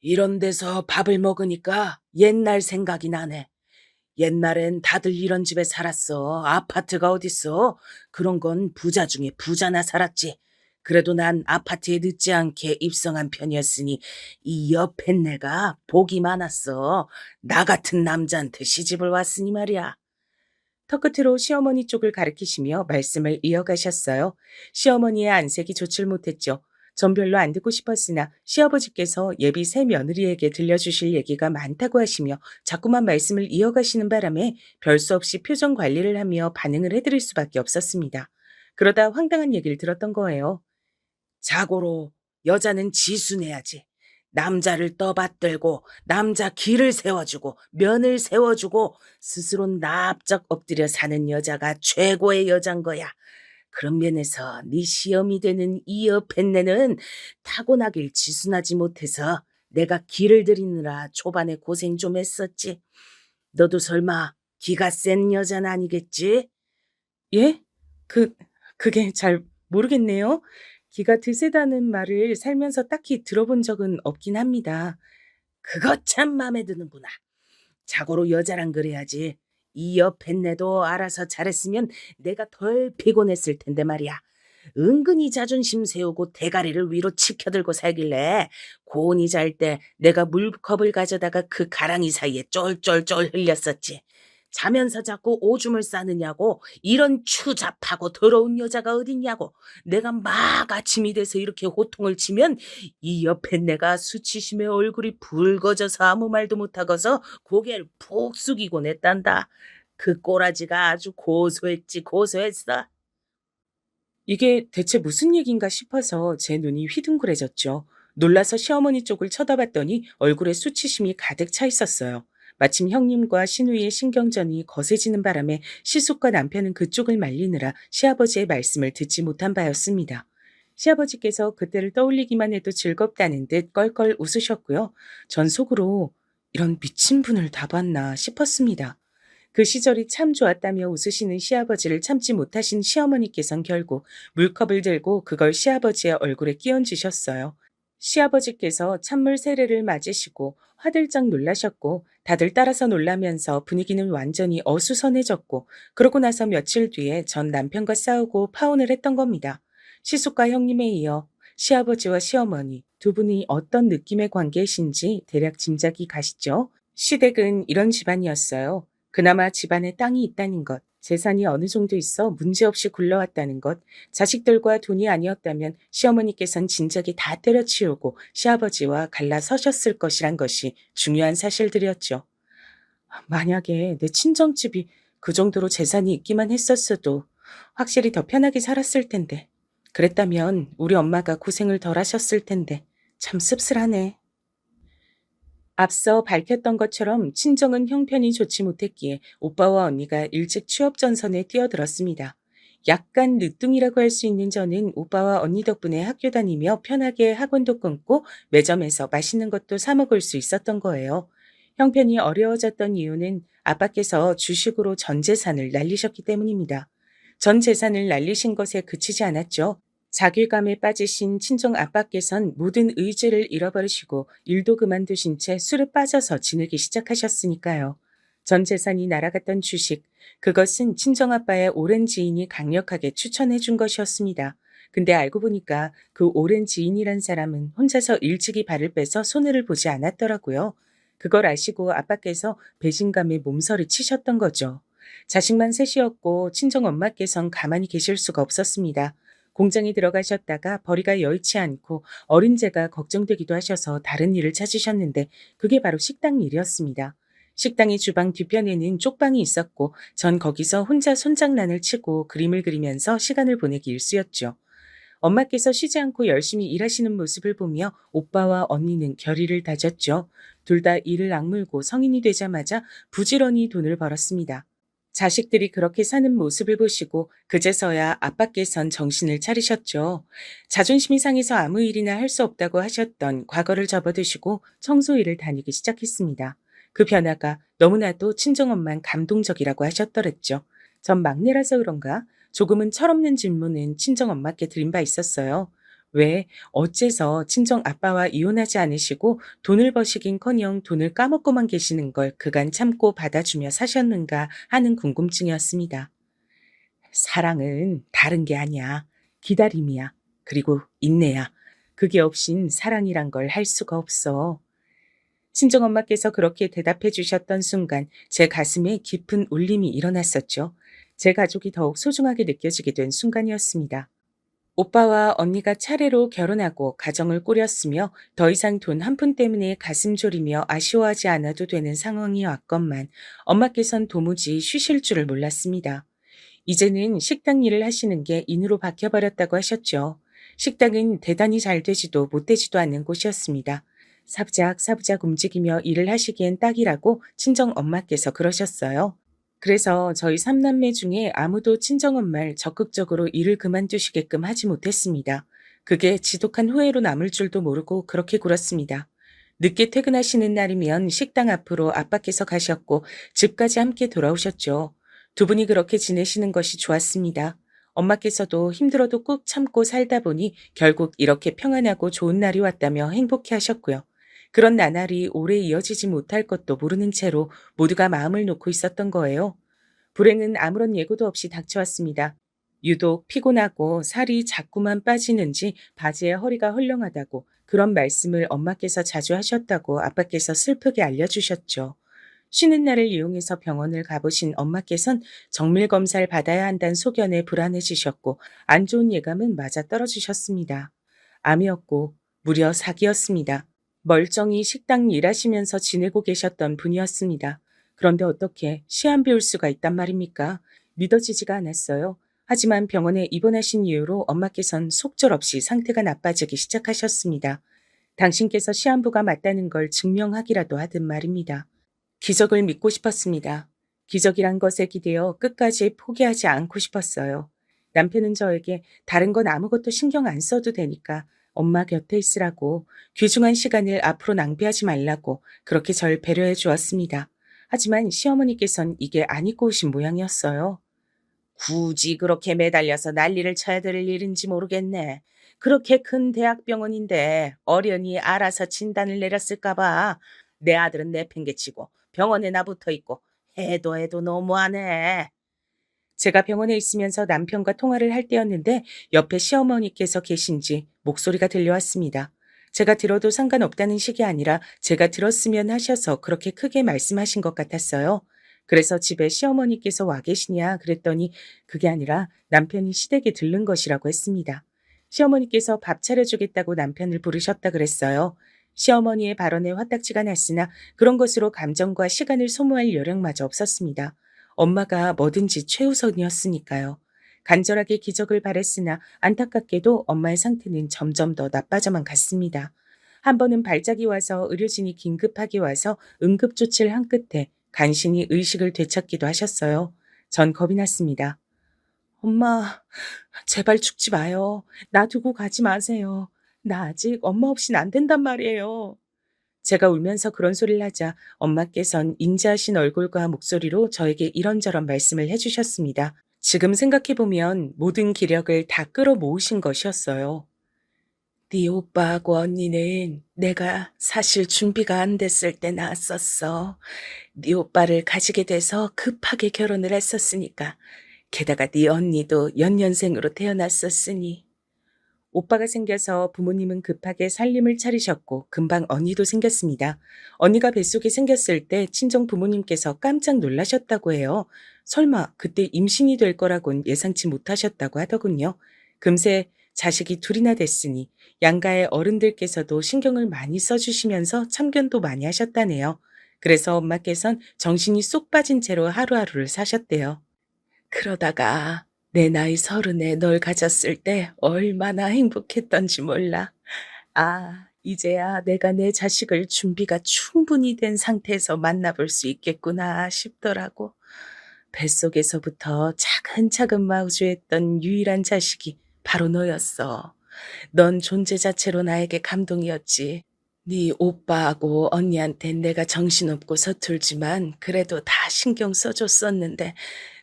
이런 데서 밥을 먹으니까 옛날 생각이 나네. 옛날엔 다들 이런 집에 살았어. 아파트가 어딨어. 그런 건 부자 중에 부자나 살았지. 그래도 난 아파트에 늦지 않게 입성한 편이었으니 이 옆에 내가 복이 많았어. 나 같은 남자한테 시집을 왔으니 말이야. 턱끝으로 시어머니 쪽을 가리키시며 말씀을 이어가셨어요. 시어머니의 안색이 좋질 못했죠. 전 별로 안 듣고 싶었으나 시아버지께서 예비 새 며느리에게 들려주실 얘기가 많다고 하시며 자꾸만 말씀을 이어가시는 바람에 별 수 없이 표정 관리를 하며 반응을 해드릴 수밖에 없었습니다. 그러다 황당한 얘기를 들었던 거예요. 자고로 여자는 지순해야지. 남자를 떠받들고 남자 길을 세워주고 면을 세워주고 스스로 납작 엎드려 사는 여자가 최고의 여잔 거야. 그런 면에서 네 시험이 되는 이 여팬네는 타고나길 지순하지 못해서 내가 길을 들이느라 초반에 고생 좀 했었지. 너도 설마 기가 센 여자는 아니겠지? 예? 그게 잘 모르겠네요. 기가 드세다는 말을 살면서 딱히 들어본 적은 없긴 합니다. 그거 참 맘에 드는구나. 자고로 여자란 그래야지. 이 여팬네도 알아서 잘했으면 내가 덜 피곤했을 텐데 말이야. 은근히 자존심 세우고 대가리를 위로 치켜들고 살길래 고은이 잘 때 내가 물컵을 가져다가 그 가랑이 사이에 쫄쫄쫄 흘렸었지. 자면서 자꾸 오줌을 싸느냐고 이런 추잡하고 더러운 여자가 어딨냐고 내가 막 아침이 돼서 이렇게 호통을 치면 이 옆에 내가 수치심에 얼굴이 붉어져서 아무 말도 못하고서 고개를 푹 숙이고 냈단다. 그 꼬라지가 아주 고소했지 고소했어. 이게 대체 무슨 얘긴가 싶어서 제 눈이 휘둥그레졌죠. 놀라서 시어머니 쪽을 쳐다봤더니 얼굴에 수치심이 가득 차 있었어요. 마침 형님과 시누이의 신경전이 거세지는 바람에 시숙과 남편은 그쪽을 말리느라 시아버지의 말씀을 듣지 못한 바였습니다. 시아버지께서 그때를 떠올리기만 해도 즐겁다는 듯 껄껄 웃으셨고요. 전 속으로 이런 미친 분을 다 봤나 싶었습니다. 그 시절이 참 좋았다며 웃으시는 시아버지를 참지 못하신 시어머니께선 결국 물컵을 들고 그걸 시아버지의 얼굴에 끼얹으셨어요. 시아버지께서 찬물 세례를 맞으시고 화들짝 놀라셨고 다들 따라서 놀라면서 분위기는 완전히 어수선해졌고 그러고 나서 며칠 뒤에 전 남편과 싸우고 파혼을 했던 겁니다. 시숙과 형님에 이어 시아버지와 시어머니 두 분이 어떤 느낌의 관계이신지 대략 짐작이 가시죠? 시댁은 이런 집안이었어요. 그나마 집안에 땅이 있다는 것, 재산이 어느 정도 있어 문제없이 굴러왔다는 것, 자식들과 돈이 아니었다면 시어머니께선 진작에 다 때려치우고 시아버지와 갈라서셨을 것이란 것이 중요한 사실들이었죠. 만약에 내 친정집이 그 정도로 재산이 있기만 했었어도 확실히 더 편하게 살았을 텐데. 그랬다면 우리 엄마가 고생을 덜 하셨을 텐데. 참 씁쓸하네. 앞서 밝혔던 것처럼 친정은 형편이 좋지 못했기에 오빠와 언니가 일찍 취업 전선에 뛰어들었습니다. 약간 늦둥이라고 할 수 있는 저는 오빠와 언니 덕분에 학교 다니며 편하게 학원도 끊고 매점에서 맛있는 것도 사 먹을 수 있었던 거예요. 형편이 어려워졌던 이유는 아빠께서 주식으로 전 재산을 날리셨기 때문입니다. 전 재산을 날리신 것에 그치지 않았죠. 자괴감에 빠지신 친정 아빠께선 모든 의지를 잃어버리시고 일도 그만두신 채 술에 빠져서 지내기 시작하셨으니까요. 전 재산이 날아갔던 주식, 그것은 친정아빠의 오랜 지인이 강력하게 추천해 준 것이었습니다. 근데 알고 보니까 그 오랜 지인이란 사람은 혼자서 일찍이 발을 빼서 손해를 보지 않았더라고요. 그걸 아시고 아빠께서 배신감에 몸서리 치셨던 거죠. 자식만 셋이었고 친정 엄마께선 가만히 계실 수가 없었습니다. 공장에 들어가셨다가 벌이가 여의치 않고 어린 제가 걱정되기도 하셔서 다른 일을 찾으셨는데 그게 바로 식당 일이었습니다. 식당의 주방 뒤편에는 쪽방이 있었고 전 거기서 혼자 손장난을 치고 그림을 그리면서 시간을 보내기 일쑤였죠. 엄마께서 쉬지 않고 열심히 일하시는 모습을 보며 오빠와 언니는 결의를 다졌죠. 둘 다 이를 악물고 성인이 되자마자 부지런히 돈을 벌었습니다. 자식들이 그렇게 사는 모습을 보시고 그제서야 아빠께선 정신을 차리셨죠. 자존심이 상해서 아무 일이나 할 수 없다고 하셨던 과거를 접어두시고 청소일을 다니기 시작했습니다. 그 변화가 너무나도 친정엄만 감동적이라고 하셨더랬죠. 전 막내라서 그런가 조금은 철없는 질문은 친정엄마께 드린 바 있었어요. 왜 어째서 친정아빠와 이혼하지 않으시고 돈을 버시긴커녕 돈을 까먹고만 계시는 걸 그간 참고 받아주며 사셨는가 하는 궁금증이었습니다. 사랑은 다른 게 아니야. 기다림이야. 그리고 인내야. 그게 없인 사랑이란 걸 할 수가 없어. 친정엄마께서 그렇게 대답해 주셨던 순간 제 가슴에 깊은 울림이 일어났었죠. 제 가족이 더욱 소중하게 느껴지게 된 순간이었습니다. 오빠와 언니가 차례로 결혼하고 가정을 꾸렸으며 더 이상 돈 한 푼 때문에 가슴 졸이며 아쉬워하지 않아도 되는 상황이 왔건만 엄마께선 도무지 쉬실 줄을 몰랐습니다. 이제는 식당 일을 하시는 게 인으로 바뀌어버렸다고 하셨죠. 식당은 대단히 잘 되지도 못 되지도 않는 곳이었습니다. 사부작 움직이며 일을 하시기엔 딱이라고 친정 엄마께서 그러셨어요. 그래서 저희 3남매 중에 아무도 친정엄마를 적극적으로 일을 그만두시게끔 하지 못했습니다. 그게 지독한 후회로 남을 줄도 모르고 그렇게 굴었습니다. 늦게 퇴근하시는 날이면 식당 앞으로 아빠께서 가셨고 집까지 함께 돌아오셨죠. 두 분이 그렇게 지내시는 것이 좋았습니다. 엄마께서도 힘들어도 꾹 참고 살다 보니 결국 이렇게 평안하고 좋은 날이 왔다며 행복해 하셨고요. 그런 나날이 오래 이어지지 못할 것도 모르는 채로 모두가 마음을 놓고 있었던 거예요. 불행은 아무런 예고도 없이 닥쳐왔습니다. 유독 피곤하고 살이 자꾸만 빠지는지 바지에 허리가 헐렁하다고 그런 말씀을 엄마께서 자주 하셨다고 아빠께서 슬프게 알려주셨죠. 쉬는 날을 이용해서 병원을 가보신 엄마께선 정밀 검사를 받아야 한다는 소견에 불안해지셨고 안 좋은 예감은 맞아 떨어지셨습니다. 암이었고 무려 사기였습니다. 멀쩡히 식당 일하시면서 지내고 계셨던 분이었습니다. 그런데 어떻게 시한 비울 수가 있단 말입니까? 믿어지지가 않았어요. 하지만 병원에 입원하신 이후로 엄마께선 속절없이 상태가 나빠지기 시작하셨습니다. 당신께서 시한부가 맞다는 걸 증명하기라도 하든 말입니다. 기적을 믿고 싶었습니다. 기적이란 것에 기대어 끝까지 포기하지 않고 싶었어요. 남편은 저에게 다른 건 아무것도 신경 안 써도 되니까 엄마 곁에 있으라고 귀중한 시간을 앞으로 낭비하지 말라고 그렇게 절 배려해 주었습니다. 하지만 시어머니께선 이게 안 입고 오신 모양이었어요. 굳이 그렇게 매달려서 난리를 쳐야 될 일인지 모르겠네. 그렇게 큰 대학병원인데 어련히 알아서 진단을 내렸을까 봐. 내 아들은 내팽개치고 병원에나 붙어 있고 해도 너무하네. 제가 병원에 있으면서 남편과 통화를 할 때였는데 옆에 시어머니께서 계신지 목소리가 들려왔습니다. 제가 들어도 상관없다는 식이 아니라 제가 들었으면 하셔서 그렇게 크게 말씀하신 것 같았어요. 그래서 집에 시어머니께서 와 계시냐 그랬더니 그게 아니라 남편이 시댁에 들른 것이라고 했습니다. 시어머니께서 밥 차려주겠다고 남편을 부르셨다 그랬어요. 시어머니의 발언에 화딱지가 났으나 그런 것으로 감정과 시간을 소모할 여력마저 없었습니다. 엄마가 뭐든지 최우선이었으니까요. 간절하게 기적을 바랬으나 안타깝게도 엄마의 상태는 점점 더 나빠져만 갔습니다. 한 번은 발작이 와서 의료진이 긴급하게 와서 응급조치를 한 끝에 간신히 의식을 되찾기도 하셨어요. 전 겁이 났습니다. 엄마, 제발 죽지 마요. 나 두고 가지 마세요. 나 아직 엄마 없인 안 된단 말이에요. 제가 울면서 그런 소리를 하자 엄마께선 인자하신 얼굴과 목소리로 저에게 이런저런 말씀을 해주셨습니다. 지금 생각해보면 모든 기력을 다 끌어모으신 것이었어요. 네 오빠하고 언니는 내가 사실 준비가 안 됐을 때 낳았었어. 네 오빠를 가지게 돼서 급하게 결혼을 했었으니까. 게다가 네 언니도 연년생으로 태어났었으니. 오빠가 생겨서 부모님은 급하게 살림을 차리셨고 금방 언니도 생겼습니다. 언니가 뱃속에 생겼을 때 친정 부모님께서 깜짝 놀라셨다고 해요. 설마 그때 임신이 될 거라곤 예상치 못하셨다고 하더군요. 금세 자식이 둘이나 됐으니 양가의 어른들께서도 신경을 많이 써주시면서 참견도 많이 하셨다네요. 그래서 엄마께선 정신이 쏙 빠진 채로 하루하루를 사셨대요. 그러다가 내 나이 30에 널 가졌을 때 얼마나 행복했던지 몰라. 아, 이제야 내가 내 자식을 준비가 충분히 된 상태에서 만나볼 수 있겠구나 싶더라고. 뱃속에서부터 차근차근 마주했던 유일한 자식이 바로 너였어. 넌 존재 자체로 나에게 감동이었지. 네 오빠하고 언니한텐 내가 정신없고 서툴지만 그래도 다 신경 써줬었는데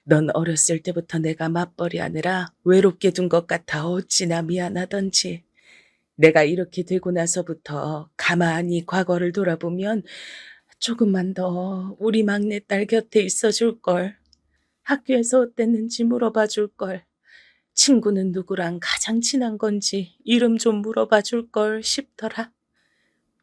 넌 어렸을 때부터 내가 맞벌이 하느라 외롭게 둔 것 같아 어찌나 미안하던지. 내가 이렇게 되고 나서부터 가만히 과거를 돌아보면 조금만 더 우리 막내딸 곁에 있어줄 걸. 학교에서 어땠는지 물어봐 줄 걸. 친구는 누구랑 가장 친한 건지 이름 좀 물어봐 줄 걸 싶더라.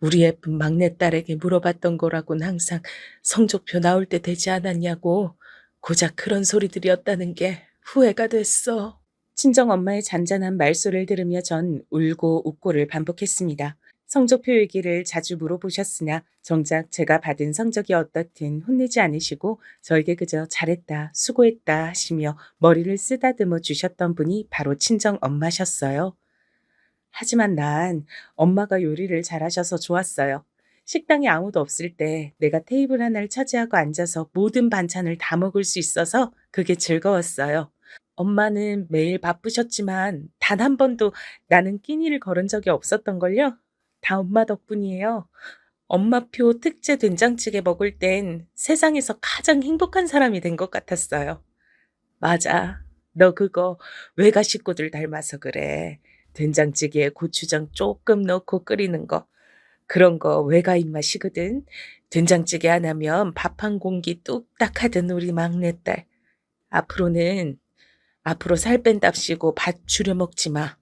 우리 예쁜 막내딸에게 물어봤던 거라곤 항상 성적표 나올 때 되지 않았냐고 고작 그런 소리들이었다는 게 후회가 됐어. 친정 엄마의 잔잔한 말소를 들으며 전 울고 웃고를 반복했습니다. 성적표 얘기를 자주 물어보셨으나 정작 제가 받은 성적이 어떻든 혼내지 않으시고 저에게 그저 잘했다, 수고했다 하시며 머리를 쓰다듬어 주셨던 분이 바로 친정 엄마셨어요. 하지만 난 엄마가 요리를 잘하셔서 좋았어요. 식당에 아무도 없을 때 내가 테이블 하나를 차지하고 앉아서 모든 반찬을 다 먹을 수 있어서 그게 즐거웠어요. 엄마는 매일 바쁘셨지만 단 한 번도 나는 끼니를 거른 적이 없었던걸요? 다 엄마 덕분이에요. 엄마표 특제 된장찌개 먹을 땐 세상에서 가장 행복한 사람이 된 것 같았어요. 맞아. 너 그거 외가 식구들 닮아서 그래. 된장찌개에 고추장 조금 넣고 끓이는 거. 그런 거 외가 입맛이거든. 된장찌개 안 하면 밥 한 공기 뚝딱 하던 우리 막내딸. 앞으로는 앞으로 살 뺀답시고 밥 줄여 먹지 마.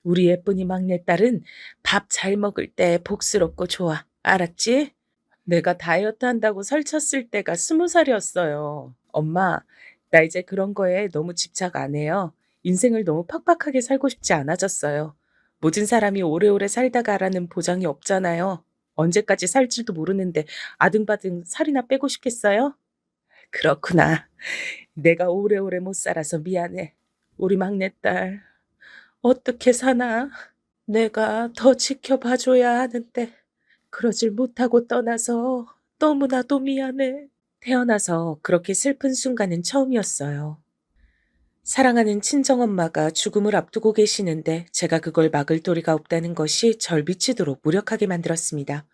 우리 예쁜이 막내딸은 밥 잘 먹을 때 복스럽고 좋아. 알았지? 내가 다이어트 한다고 살쪘을 때가 20살이었어요. 엄마, 나 이제 그런 거에 너무 집착 안 해요. 인생을 너무 팍팍하게 살고 싶지 않아졌어요. 모든 사람이 오래오래 살다 가라는 보장이 없잖아요. 언제까지 살지도 모르는데 아등바등 살이나 빼고 싶겠어요? 그렇구나. 내가 오래오래 못 살아서 미안해. 우리 막내딸, 어떻게 사나? 내가 더 지켜봐줘야 하는데, 그러질 못하고 떠나서 너무나도 미안해. 태어나서 그렇게 슬픈 순간은 처음이었어요. 사랑하는 친정엄마가 죽음을 앞두고 계시는데 제가 그걸 막을 도리가 없다는 것이 절 미치도록 무력하게 만들었습니다.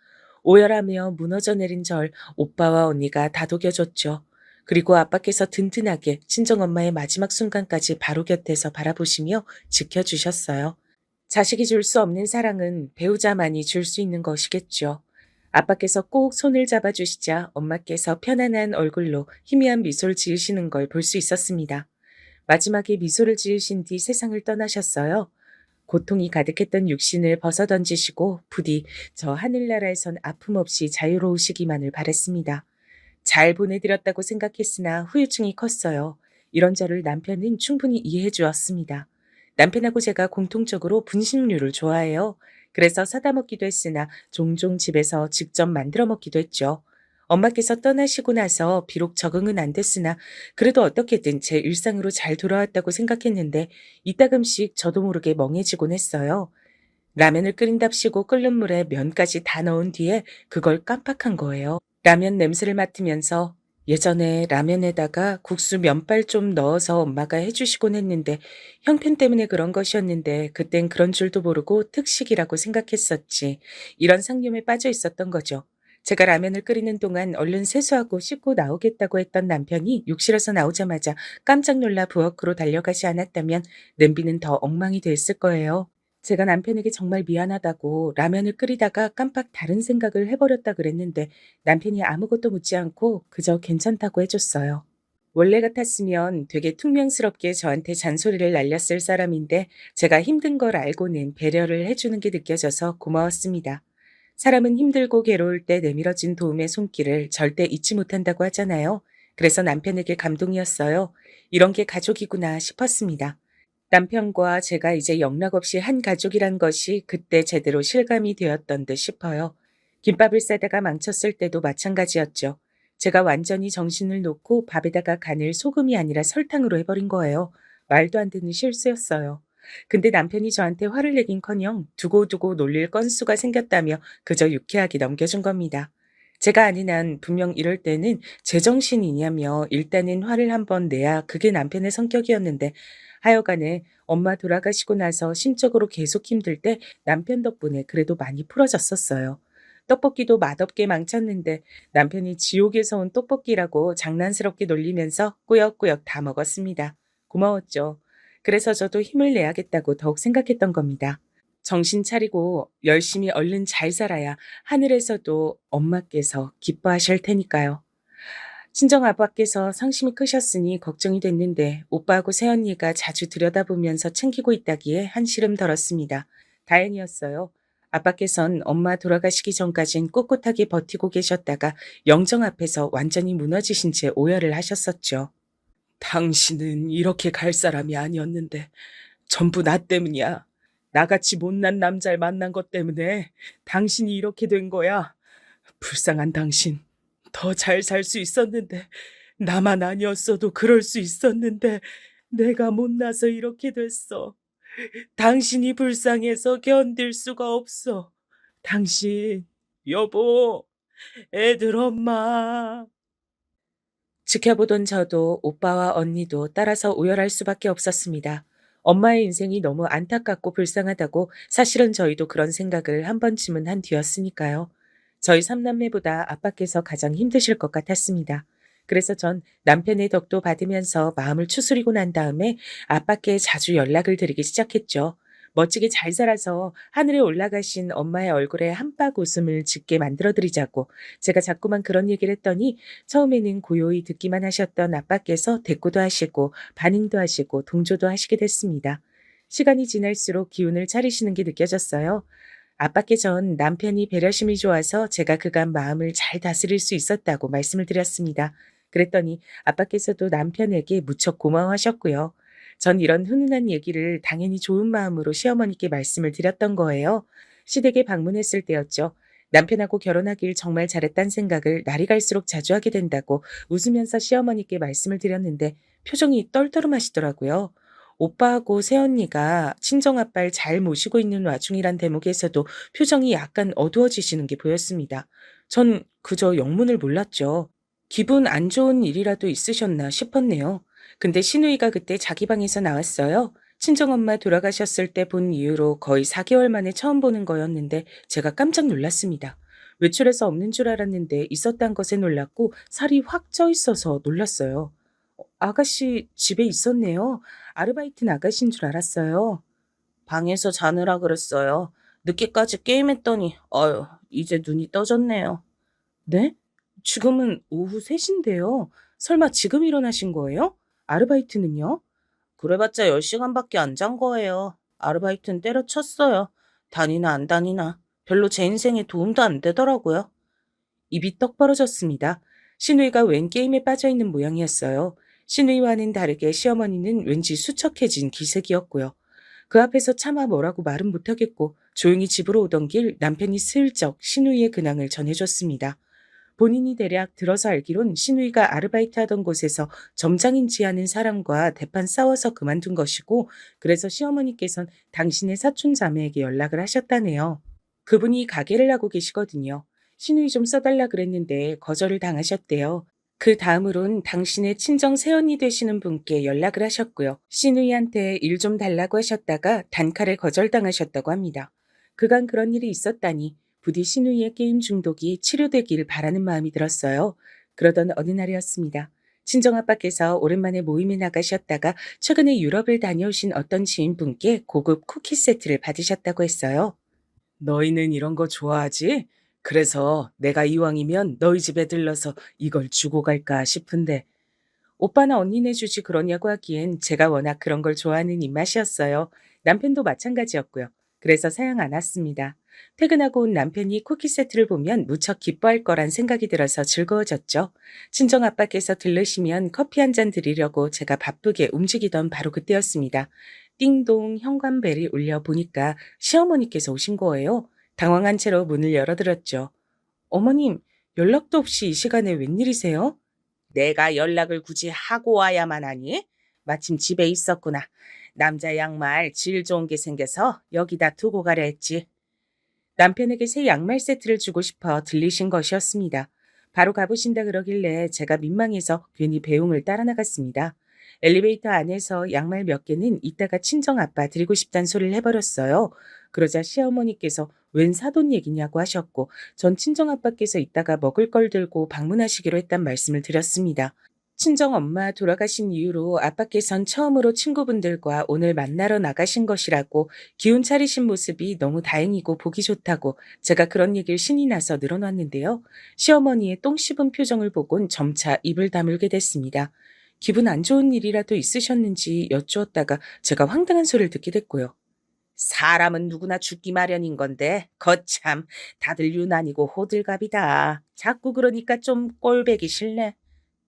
오열하며 무너져 내린 절 오빠와 언니가 다독여줬죠. 그리고 아빠께서 든든하게 친정엄마의 마지막 순간까지 바로 곁에서 바라보시며 지켜주셨어요. 자식이 줄 수 없는 사랑은 배우자만이 줄 수 있는 것이겠죠. 아빠께서 꼭 손을 잡아주시자 엄마께서 편안한 얼굴로 희미한 미소를 지으시는 걸 볼 수 있었습니다. 마지막에 미소를 지으신 뒤 세상을 떠나셨어요. 고통이 가득했던 육신을 벗어던지시고 부디 저 하늘나라에선 아픔 없이 자유로우시기만을 바랬습니다. 잘 보내드렸다고 생각했으나 후유증이 컸어요. 이런 저를 남편은 충분히 이해해 주었습니다. 남편하고 제가 공통적으로 분식류를 좋아해요. 그래서 사다 먹기도 했으나 종종 집에서 직접 만들어 먹기도 했죠. 엄마께서 떠나시고 나서 비록 적응은 안 됐으나 그래도 어떻게든 제 일상으로 잘 돌아왔다고 생각했는데 이따금씩 저도 모르게 멍해지곤 했어요. 라면을 끓인답시고 끓는 물에 면까지 다 넣은 뒤에 그걸 깜빡한 거예요. 라면 냄새를 맡으면서 예전에 라면에다가 국수 면발 좀 넣어서 엄마가 해주시곤 했는데 형편 때문에 그런 것이었는데 그땐 그런 줄도 모르고 특식이라고 생각했었지. 이런 상념에 빠져 있었던 거죠. 제가 라면을 끓이는 동안 얼른 세수하고 씻고 나오겠다고 했던 남편이 욕실에서 나오자마자 깜짝 놀라 부엌으로 달려가지 않았다면 냄비는 더 엉망이 됐을 거예요. 제가 남편에게 정말 미안하다고 라면을 끓이다가 깜빡 다른 생각을 해버렸다 그랬는데 남편이 아무것도 묻지 않고 그저 괜찮다고 해줬어요. 원래 같았으면 되게 퉁명스럽게 저한테 잔소리를 날렸을 사람인데 제가 힘든 걸 알고는 배려를 해주는 게 느껴져서 고마웠습니다. 사람은 힘들고 괴로울 때 내밀어진 도움의 손길을 절대 잊지 못한다고 하잖아요. 그래서 남편에게 감동이었어요. 이런 게 가족이구나 싶었습니다. 남편과 제가 이제 영락없이 한 가족이란 것이 그때 제대로 실감이 되었던 듯 싶어요. 김밥을 싸다가 망쳤을 때도 마찬가지였죠. 제가 완전히 정신을 놓고 밥에다가 간을 소금이 아니라 설탕으로 해버린 거예요. 말도 안 되는 실수였어요. 근데 남편이 저한테 화를 내긴커녕 두고두고 놀릴 건수가 생겼다며 그저 유쾌하게 넘겨준 겁니다. 제가 아닌 한 분명 이럴 때는 제정신이냐며 일단은 화를 한번 내야 그게 남편의 성격이었는데 하여간에 엄마 돌아가시고 나서 심적으로 계속 힘들 때 남편 덕분에 그래도 많이 풀어졌었어요. 떡볶이도 맛없게 망쳤는데 남편이 지옥에서 온 떡볶이라고 장난스럽게 놀리면서 꾸역꾸역 다 먹었습니다. 고마웠죠. 그래서 저도 힘을 내야겠다고 더욱 생각했던 겁니다. 정신 차리고 열심히 얼른 잘 살아야 하늘에서도 엄마께서 기뻐하실 테니까요. 친정아빠께서 상심이 크셨으니 걱정이 됐는데 오빠하고 새언니가 자주 들여다보면서 챙기고 있다기에 한시름 덜었습니다. 다행이었어요. 아빠께선 엄마 돌아가시기 전까진 꿋꿋하게 버티고 계셨다가 영정 앞에서 완전히 무너지신 채 오열을 하셨었죠. 당신은 이렇게 갈 사람이 아니었는데 전부 나 때문이야. 나같이 못난 남자를 만난 것 때문에 당신이 이렇게 된 거야. 불쌍한 당신. 더 잘 살 수 있었는데, 나만 아니었어도 그럴 수 있었는데, 내가 못나서 이렇게 됐어. 당신이 불쌍해서 견딜 수가 없어. 당신, 여보, 애들 엄마. 지켜보던 저도 오빠와 언니도 따라서 오열할 수밖에 없었습니다. 엄마의 인생이 너무 안타깝고 불쌍하다고 사실은 저희도 그런 생각을 한 번쯤은 한 뒤였으니까요. 저희 삼남매보다 아빠께서 가장 힘드실 것 같았습니다. 그래서 전 남편의 덕도 받으면서 마음을 추스리고 난 다음에 아빠께 자주 연락을 드리기 시작했죠. 멋지게 잘 살아서 하늘에 올라가신 엄마의 얼굴에 한박 웃음을 짓게 만들어드리자고 제가 자꾸만 그런 얘기를 했더니 처음에는 고요히 듣기만 하셨던 아빠께서 대꾸도 하시고 반응도 하시고 동조도 하시게 됐습니다. 시간이 지날수록 기운을 차리시는 게 느껴졌어요. 아빠께 전 남편이 배려심이 좋아서 제가 그간 마음을 잘 다스릴 수 있었다고 말씀을 드렸습니다. 그랬더니 아빠께서도 남편에게 무척 고마워하셨고요. 전 이런 훈훈한 얘기를 당연히 좋은 마음으로 시어머니께 말씀을 드렸던 거예요. 시댁에 방문했을 때였죠. 남편하고 결혼하길 정말 잘했다는 생각을 날이 갈수록 자주 하게 된다고 웃으면서 시어머니께 말씀을 드렸는데 표정이 떨떠름하시더라고요. 오빠하고 새언니가 친정아빠를 잘 모시고 있는 와중이란 대목에서도 표정이 약간 어두워지시는 게 보였습니다. 전 그저 영문을 몰랐죠. 기분 안 좋은 일이라도 있으셨나 싶었네요. 근데 시누이가 그때 자기 방에서 나왔어요. 친정엄마 돌아가셨을 때 본 이후로 거의 4개월 만에 처음 보는 거였는데 제가 깜짝 놀랐습니다. 외출해서 없는 줄 알았는데 있었단 것에 놀랐고 살이 확 쪄 있어서 놀랐어요. 아가씨 집에 있었네요. 아르바이트 나가신 줄 알았어요. 방에서 자느라 그랬어요. 늦게까지 게임했더니 이제 눈이 떠졌네요. 네? 지금은 오후 3시인데요. 설마 지금 일어나신 거예요? 아르바이트는요? 그래봤자 10시간밖에 안 잔 거예요. 아르바이트는 때려쳤어요. 다니나 안 다니나. 별로 제 인생에 도움도 안 되더라고요. 입이 떡 벌어졌습니다. 시누이가 웬 게임에 빠져있는 모양이었어요. 시누이와는 다르게 시어머니는 왠지 수척해진 기색이었고요. 그 앞에서 차마 뭐라고 말은 못하겠고 조용히 집으로 오던 길 남편이 슬쩍 시누이의 근황을 전해줬습니다. 본인이 대략 들어서 알기론 시누이가 아르바이트 하던 곳에서 점장인지 하는 사람과 대판 싸워서 그만둔 것이고 그래서 시어머니께선 당신의 사촌 자매에게 연락을 하셨다네요. 그분이 가게를 하고 계시거든요. 시누이 좀 써달라 그랬는데 거절을 당하셨대요. 그 다음으론 당신의 친정 새언니 되시는 분께 연락을 하셨고요. 시누이한테 일 좀 달라고 하셨다가 단칼에 거절당하셨다고 합니다. 그간 그런 일이 있었다니 부디 시누이의 게임 중독이 치료되길 바라는 마음이 들었어요. 그러던 어느 날이었습니다. 친정아빠께서 오랜만에 모임에 나가셨다가 최근에 유럽을 다녀오신 어떤 지인분께 고급 쿠키 세트를 받으셨다고 했어요. 너희는 이런 거 좋아하지? 그래서 내가 이왕이면 너희 집에 들러서 이걸 주고 갈까 싶은데 오빠나 언니네 주지 그러냐고 하기엔 제가 워낙 그런 걸 좋아하는 입맛이었어요. 남편도 마찬가지였고요. 그래서 사양 안 왔습니다. 퇴근하고 온 남편이 쿠키 세트를 보면 무척 기뻐할 거란 생각이 들어서 즐거워졌죠. 친정 아빠께서 들르시면 커피 한 잔 드리려고 제가 바쁘게 움직이던 바로 그때였습니다. 띵동 현관벨이 울려 보니까 시어머니께서 오신 거예요. 당황한 채로 문을 열어드렸죠. 어머님, 연락도 없이 이 시간에 웬일이세요? 내가 연락을 굳이 하고 와야만 하니? 마침 집에 있었구나. 남자 양말 질 좋은 게 생겨서 여기다 두고 가려 했지. 남편에게 새 양말 세트를 주고 싶어 들리신 것이었습니다. 바로 가보신다 그러길래 제가 민망해서 괜히 배웅을 따라 나갔습니다. 엘리베이터 안에서 양말 몇 개는 이따가 친정 아빠 드리고 싶단 소리를 해버렸어요. 그러자 시어머니께서 웬 사돈 얘기냐고 하셨고 전 친정 아빠께서 이따가 먹을 걸 들고 방문하시기로 했단 말씀을 드렸습니다. 친정 엄마 돌아가신 이후로 아빠께선 처음으로 친구분들과 오늘 만나러 나가신 것이라고 기운 차리신 모습이 너무 다행이고 보기 좋다고 제가 그런 얘기를 신이 나서 늘어놨는데요. 시어머니의 똥 씹은 표정을 보곤 점차 입을 다물게 됐습니다. 기분 안 좋은 일이라도 있으셨는지 여쭈었다가 제가 황당한 소리를 듣게 됐고요. 사람은 누구나 죽기 마련인 건데 거참 다들 유난이고 호들갑이다. 자꾸 그러니까 좀 꼴배기 싫네.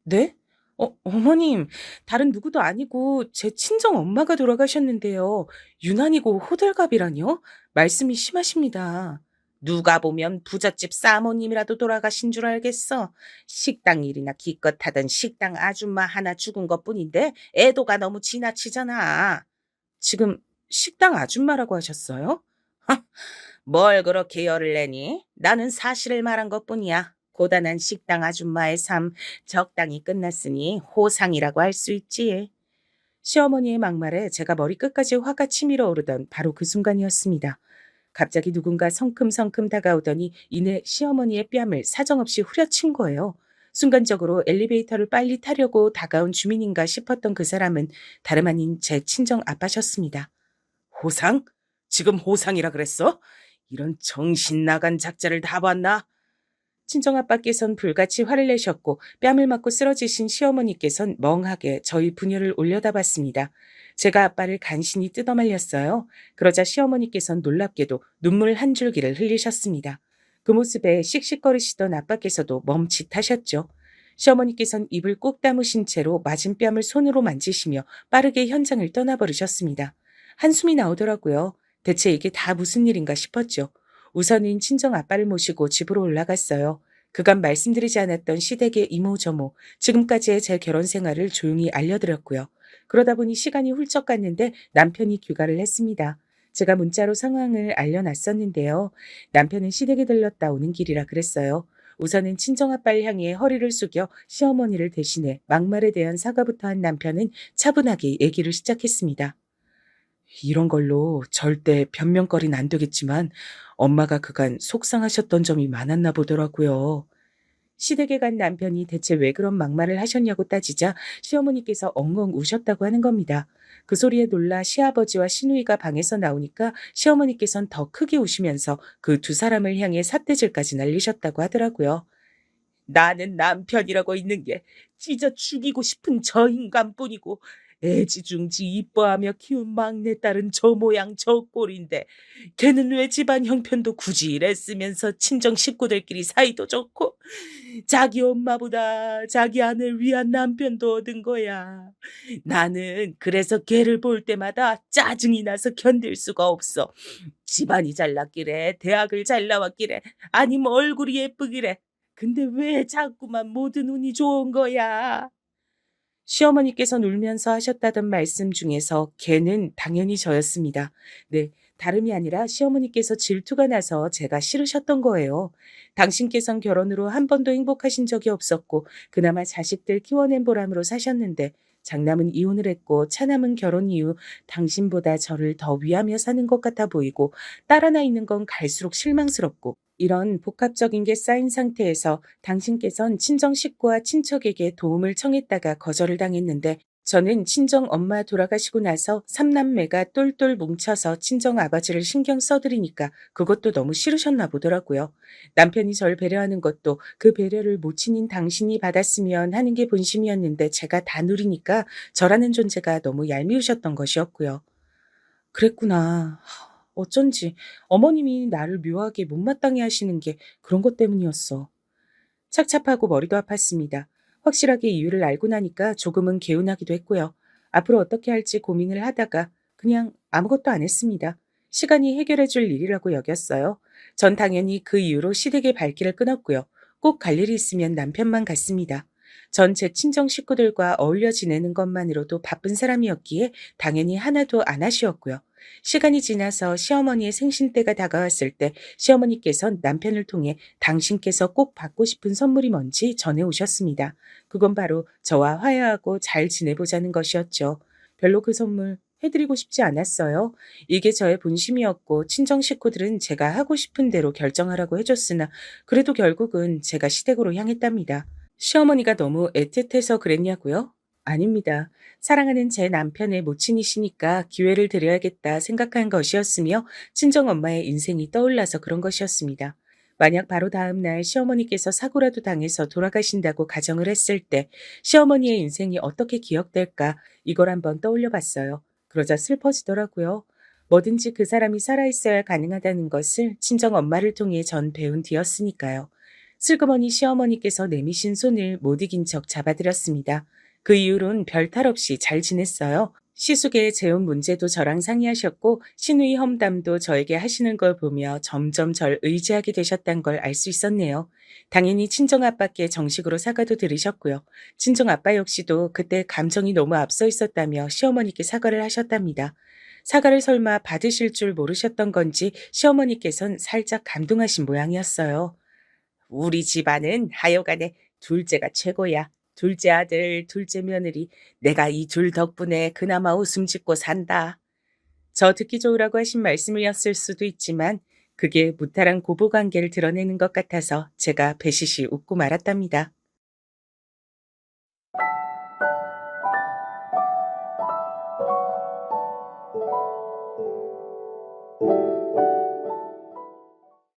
네? 어머님, 다른 누구도 아니고 제 친정 엄마가 돌아가셨는데요. 유난이고 호들갑이라뇨? 말씀이 심하십니다. 누가 보면 부잣집 사모님이라도 돌아가신 줄 알겠어. 식당 일이나 기껏 하던 식당 아줌마 하나 죽은 것뿐인데 애도가 너무 지나치잖아. 지금 식당 아줌마라고 하셨어요? 뭘 그렇게 열을 내니? 나는 사실을 말한 것뿐이야. 고단한 식당 아줌마의 삶 적당히 끝났으니 호상이라고 할 수 있지. 시어머니의 막말에 제가 머리끝까지 화가 치밀어 오르던 바로 그 순간이었습니다. 갑자기 누군가 성큼성큼 다가오더니 이내 시어머니의 뺨을 사정없이 후려친 거예요. 순간적으로 엘리베이터를 빨리 타려고 다가온 주민인가 싶었던 그 사람은 다름 아닌 제 친정 아빠셨습니다. 호상? 지금 호상이라 그랬어? 이런 정신 나간 작자를 다 봤나? 친정아빠께선 불같이 화를 내셨고 뺨을 맞고 쓰러지신 시어머니께선 멍하게 저희 부녀를 올려다봤습니다. 제가 아빠를 간신히 뜯어말렸어요. 그러자 시어머니께선 놀랍게도 눈물 한 줄기를 흘리셨습니다. 그 모습에 씩씩거리시던 아빠께서도 멈칫하셨죠. 시어머니께선 입을 꾹 다무신 채로 맞은 뺨을 손으로 만지시며 빠르게 현장을 떠나버리셨습니다. 한숨이 나오더라고요. 대체 이게 다 무슨 일인가 싶었죠. 우선은 친정 아빠를 모시고 집으로 올라갔어요. 그간 말씀드리지 않았던 시댁의 이모저모, 지금까지의 제 결혼 생활을 조용히 알려드렸고요. 그러다 보니 시간이 훌쩍 갔는데 남편이 귀가를 했습니다. 제가 문자로 상황을 알려놨었는데요. 남편은 시댁에 들렀다 오는 길이라 그랬어요. 우선은 친정아빠를 향해 허리를 숙여 시어머니를 대신해 막말에 대한 사과부터 한 남편은 차분하게 얘기를 시작했습니다. 이런 걸로 절대 변명거리는 안 되겠지만 엄마가 그간 속상하셨던 점이 많았나 보더라고요. 시댁에 간 남편이 대체 왜 그런 막말을 하셨냐고 따지자 시어머니께서 엉엉 우셨다고 하는 겁니다. 그 소리에 놀라 시아버지와 시누이가 방에서 나오니까 시어머니께선 더 크게 우시면서 그 두 사람을 향해 삿대질까지 날리셨다고 하더라고요. 나는 남편이라고 있는 게 찢어 죽이고 싶은 저 인간뿐이고 애지중지 이뻐하며 키운 막내딸은 저 모양 저 꼴인데 걔는 왜 집안 형편도 굳이 이랬으면서 친정 식구들끼리 사이도 좋고 자기 엄마보다 자기 아내를 위한 남편도 얻은 거야. 나는 그래서 걔를 볼 때마다 짜증이 나서 견딜 수가 없어. 집안이 잘났기래, 대학을 잘 나왔기래, 아니면 얼굴이 예쁘기래. 근데 왜 자꾸만 모든 운이 좋은 거야? 시어머니께서 울면서 하셨다던 말씀 중에서 걔는 당연히 저였습니다. 네, 다름이 아니라 시어머니께서 질투가 나서 제가 싫으셨던 거예요. 당신께선 결혼으로 한 번도 행복하신 적이 없었고 그나마 자식들 키워낸 보람으로 사셨는데 장남은 이혼을 했고 차남은 결혼 이후 당신보다 저를 더 위하며 사는 것 같아 보이고 딸 하나 있는 건 갈수록 실망스럽고 이런 복합적인 게 쌓인 상태에서 당신께선 친정 식구와 친척에게 도움을 청했다가 거절을 당했는데 저는 친정 엄마 돌아가시고 나서 삼남매가 똘똘 뭉쳐서 친정 아버지를 신경 써드리니까 그것도 너무 싫으셨나 보더라고요. 남편이 절 배려하는 것도 그 배려를 모친인 당신이 받았으면 하는 게 본심이었는데 제가 다 누리니까 저라는 존재가 너무 얄미우셨던 것이었고요. 그랬구나. 어쩐지 어머님이 나를 묘하게 못마땅해 하시는 게 그런 것 때문이었어. 착잡하고 머리도 아팠습니다. 확실하게 이유를 알고 나니까 조금은 개운하기도 했고요. 앞으로 어떻게 할지 고민을 하다가 그냥 아무것도 안 했습니다. 시간이 해결해 줄 일이라고 여겼어요. 전 당연히 그 이후로 시댁의 발길을 끊었고요. 꼭 갈 일이 있으면 남편만 갔습니다. 전 제 친정 식구들과 어울려 지내는 것만으로도 바쁜 사람이었기에 당연히 하나도 안 아쉬웠고요. 시간이 지나서 시어머니의 생신 때가 다가왔을 때 시어머니께선 남편을 통해 당신께서 꼭 받고 싶은 선물이 뭔지 전해 오셨습니다. 그건 바로 저와 화해하고 잘 지내보자는 것이었죠. 별로 그 선물 해드리고 싶지 않았어요. 이게 저의 본심이었고 친정 식구들은 제가 하고 싶은 대로 결정하라고 해줬으나 그래도 결국은 제가 시댁으로 향했답니다. 시어머니가 너무 애틋해서 그랬냐고요? 아닙니다. 사랑하는 제 남편의 모친이시니까 기회를 드려야겠다 생각한 것이었으며 친정엄마의 인생이 떠올라서 그런 것이었습니다. 만약 바로 다음 날 시어머니께서 사고라도 당해서 돌아가신다고 가정을 했을 때 시어머니의 인생이 어떻게 기억될까 이걸 한번 떠올려 봤어요. 그러자 슬퍼지더라고요. 뭐든지 그 사람이 살아있어야 가능하다는 것을 친정엄마를 통해 전 배운 뒤였으니까요. 슬그머니 시어머니께서 내미신 손을 못 이긴 척 잡아드렸습니다. 그 이후론 별 탈 없이 잘 지냈어요. 시숙의 재혼 문제도 저랑 상의하셨고 시누이 험담도 저에게 하시는 걸 보며 점점 절 의지하게 되셨단 걸 알 수 있었네요. 당연히 친정아빠께 정식으로 사과도 드리셨고요. 친정아빠 역시도 그때 감정이 너무 앞서 있었다며 시어머니께 사과를 하셨답니다. 사과를 설마 받으실 줄 모르셨던 건지 시어머니께선 살짝 감동하신 모양이었어요. 우리 집안은 하여간에 둘째가 최고야. 둘째 아들, 둘째 며느리, 내가 이 둘 덕분에 그나마 웃음 짓고 산다. 저 듣기 좋으라고 하신 말씀이었을 수도 있지만 그게 무탈한 고부관계를 드러내는 것 같아서 제가 배시시 웃고 말았답니다.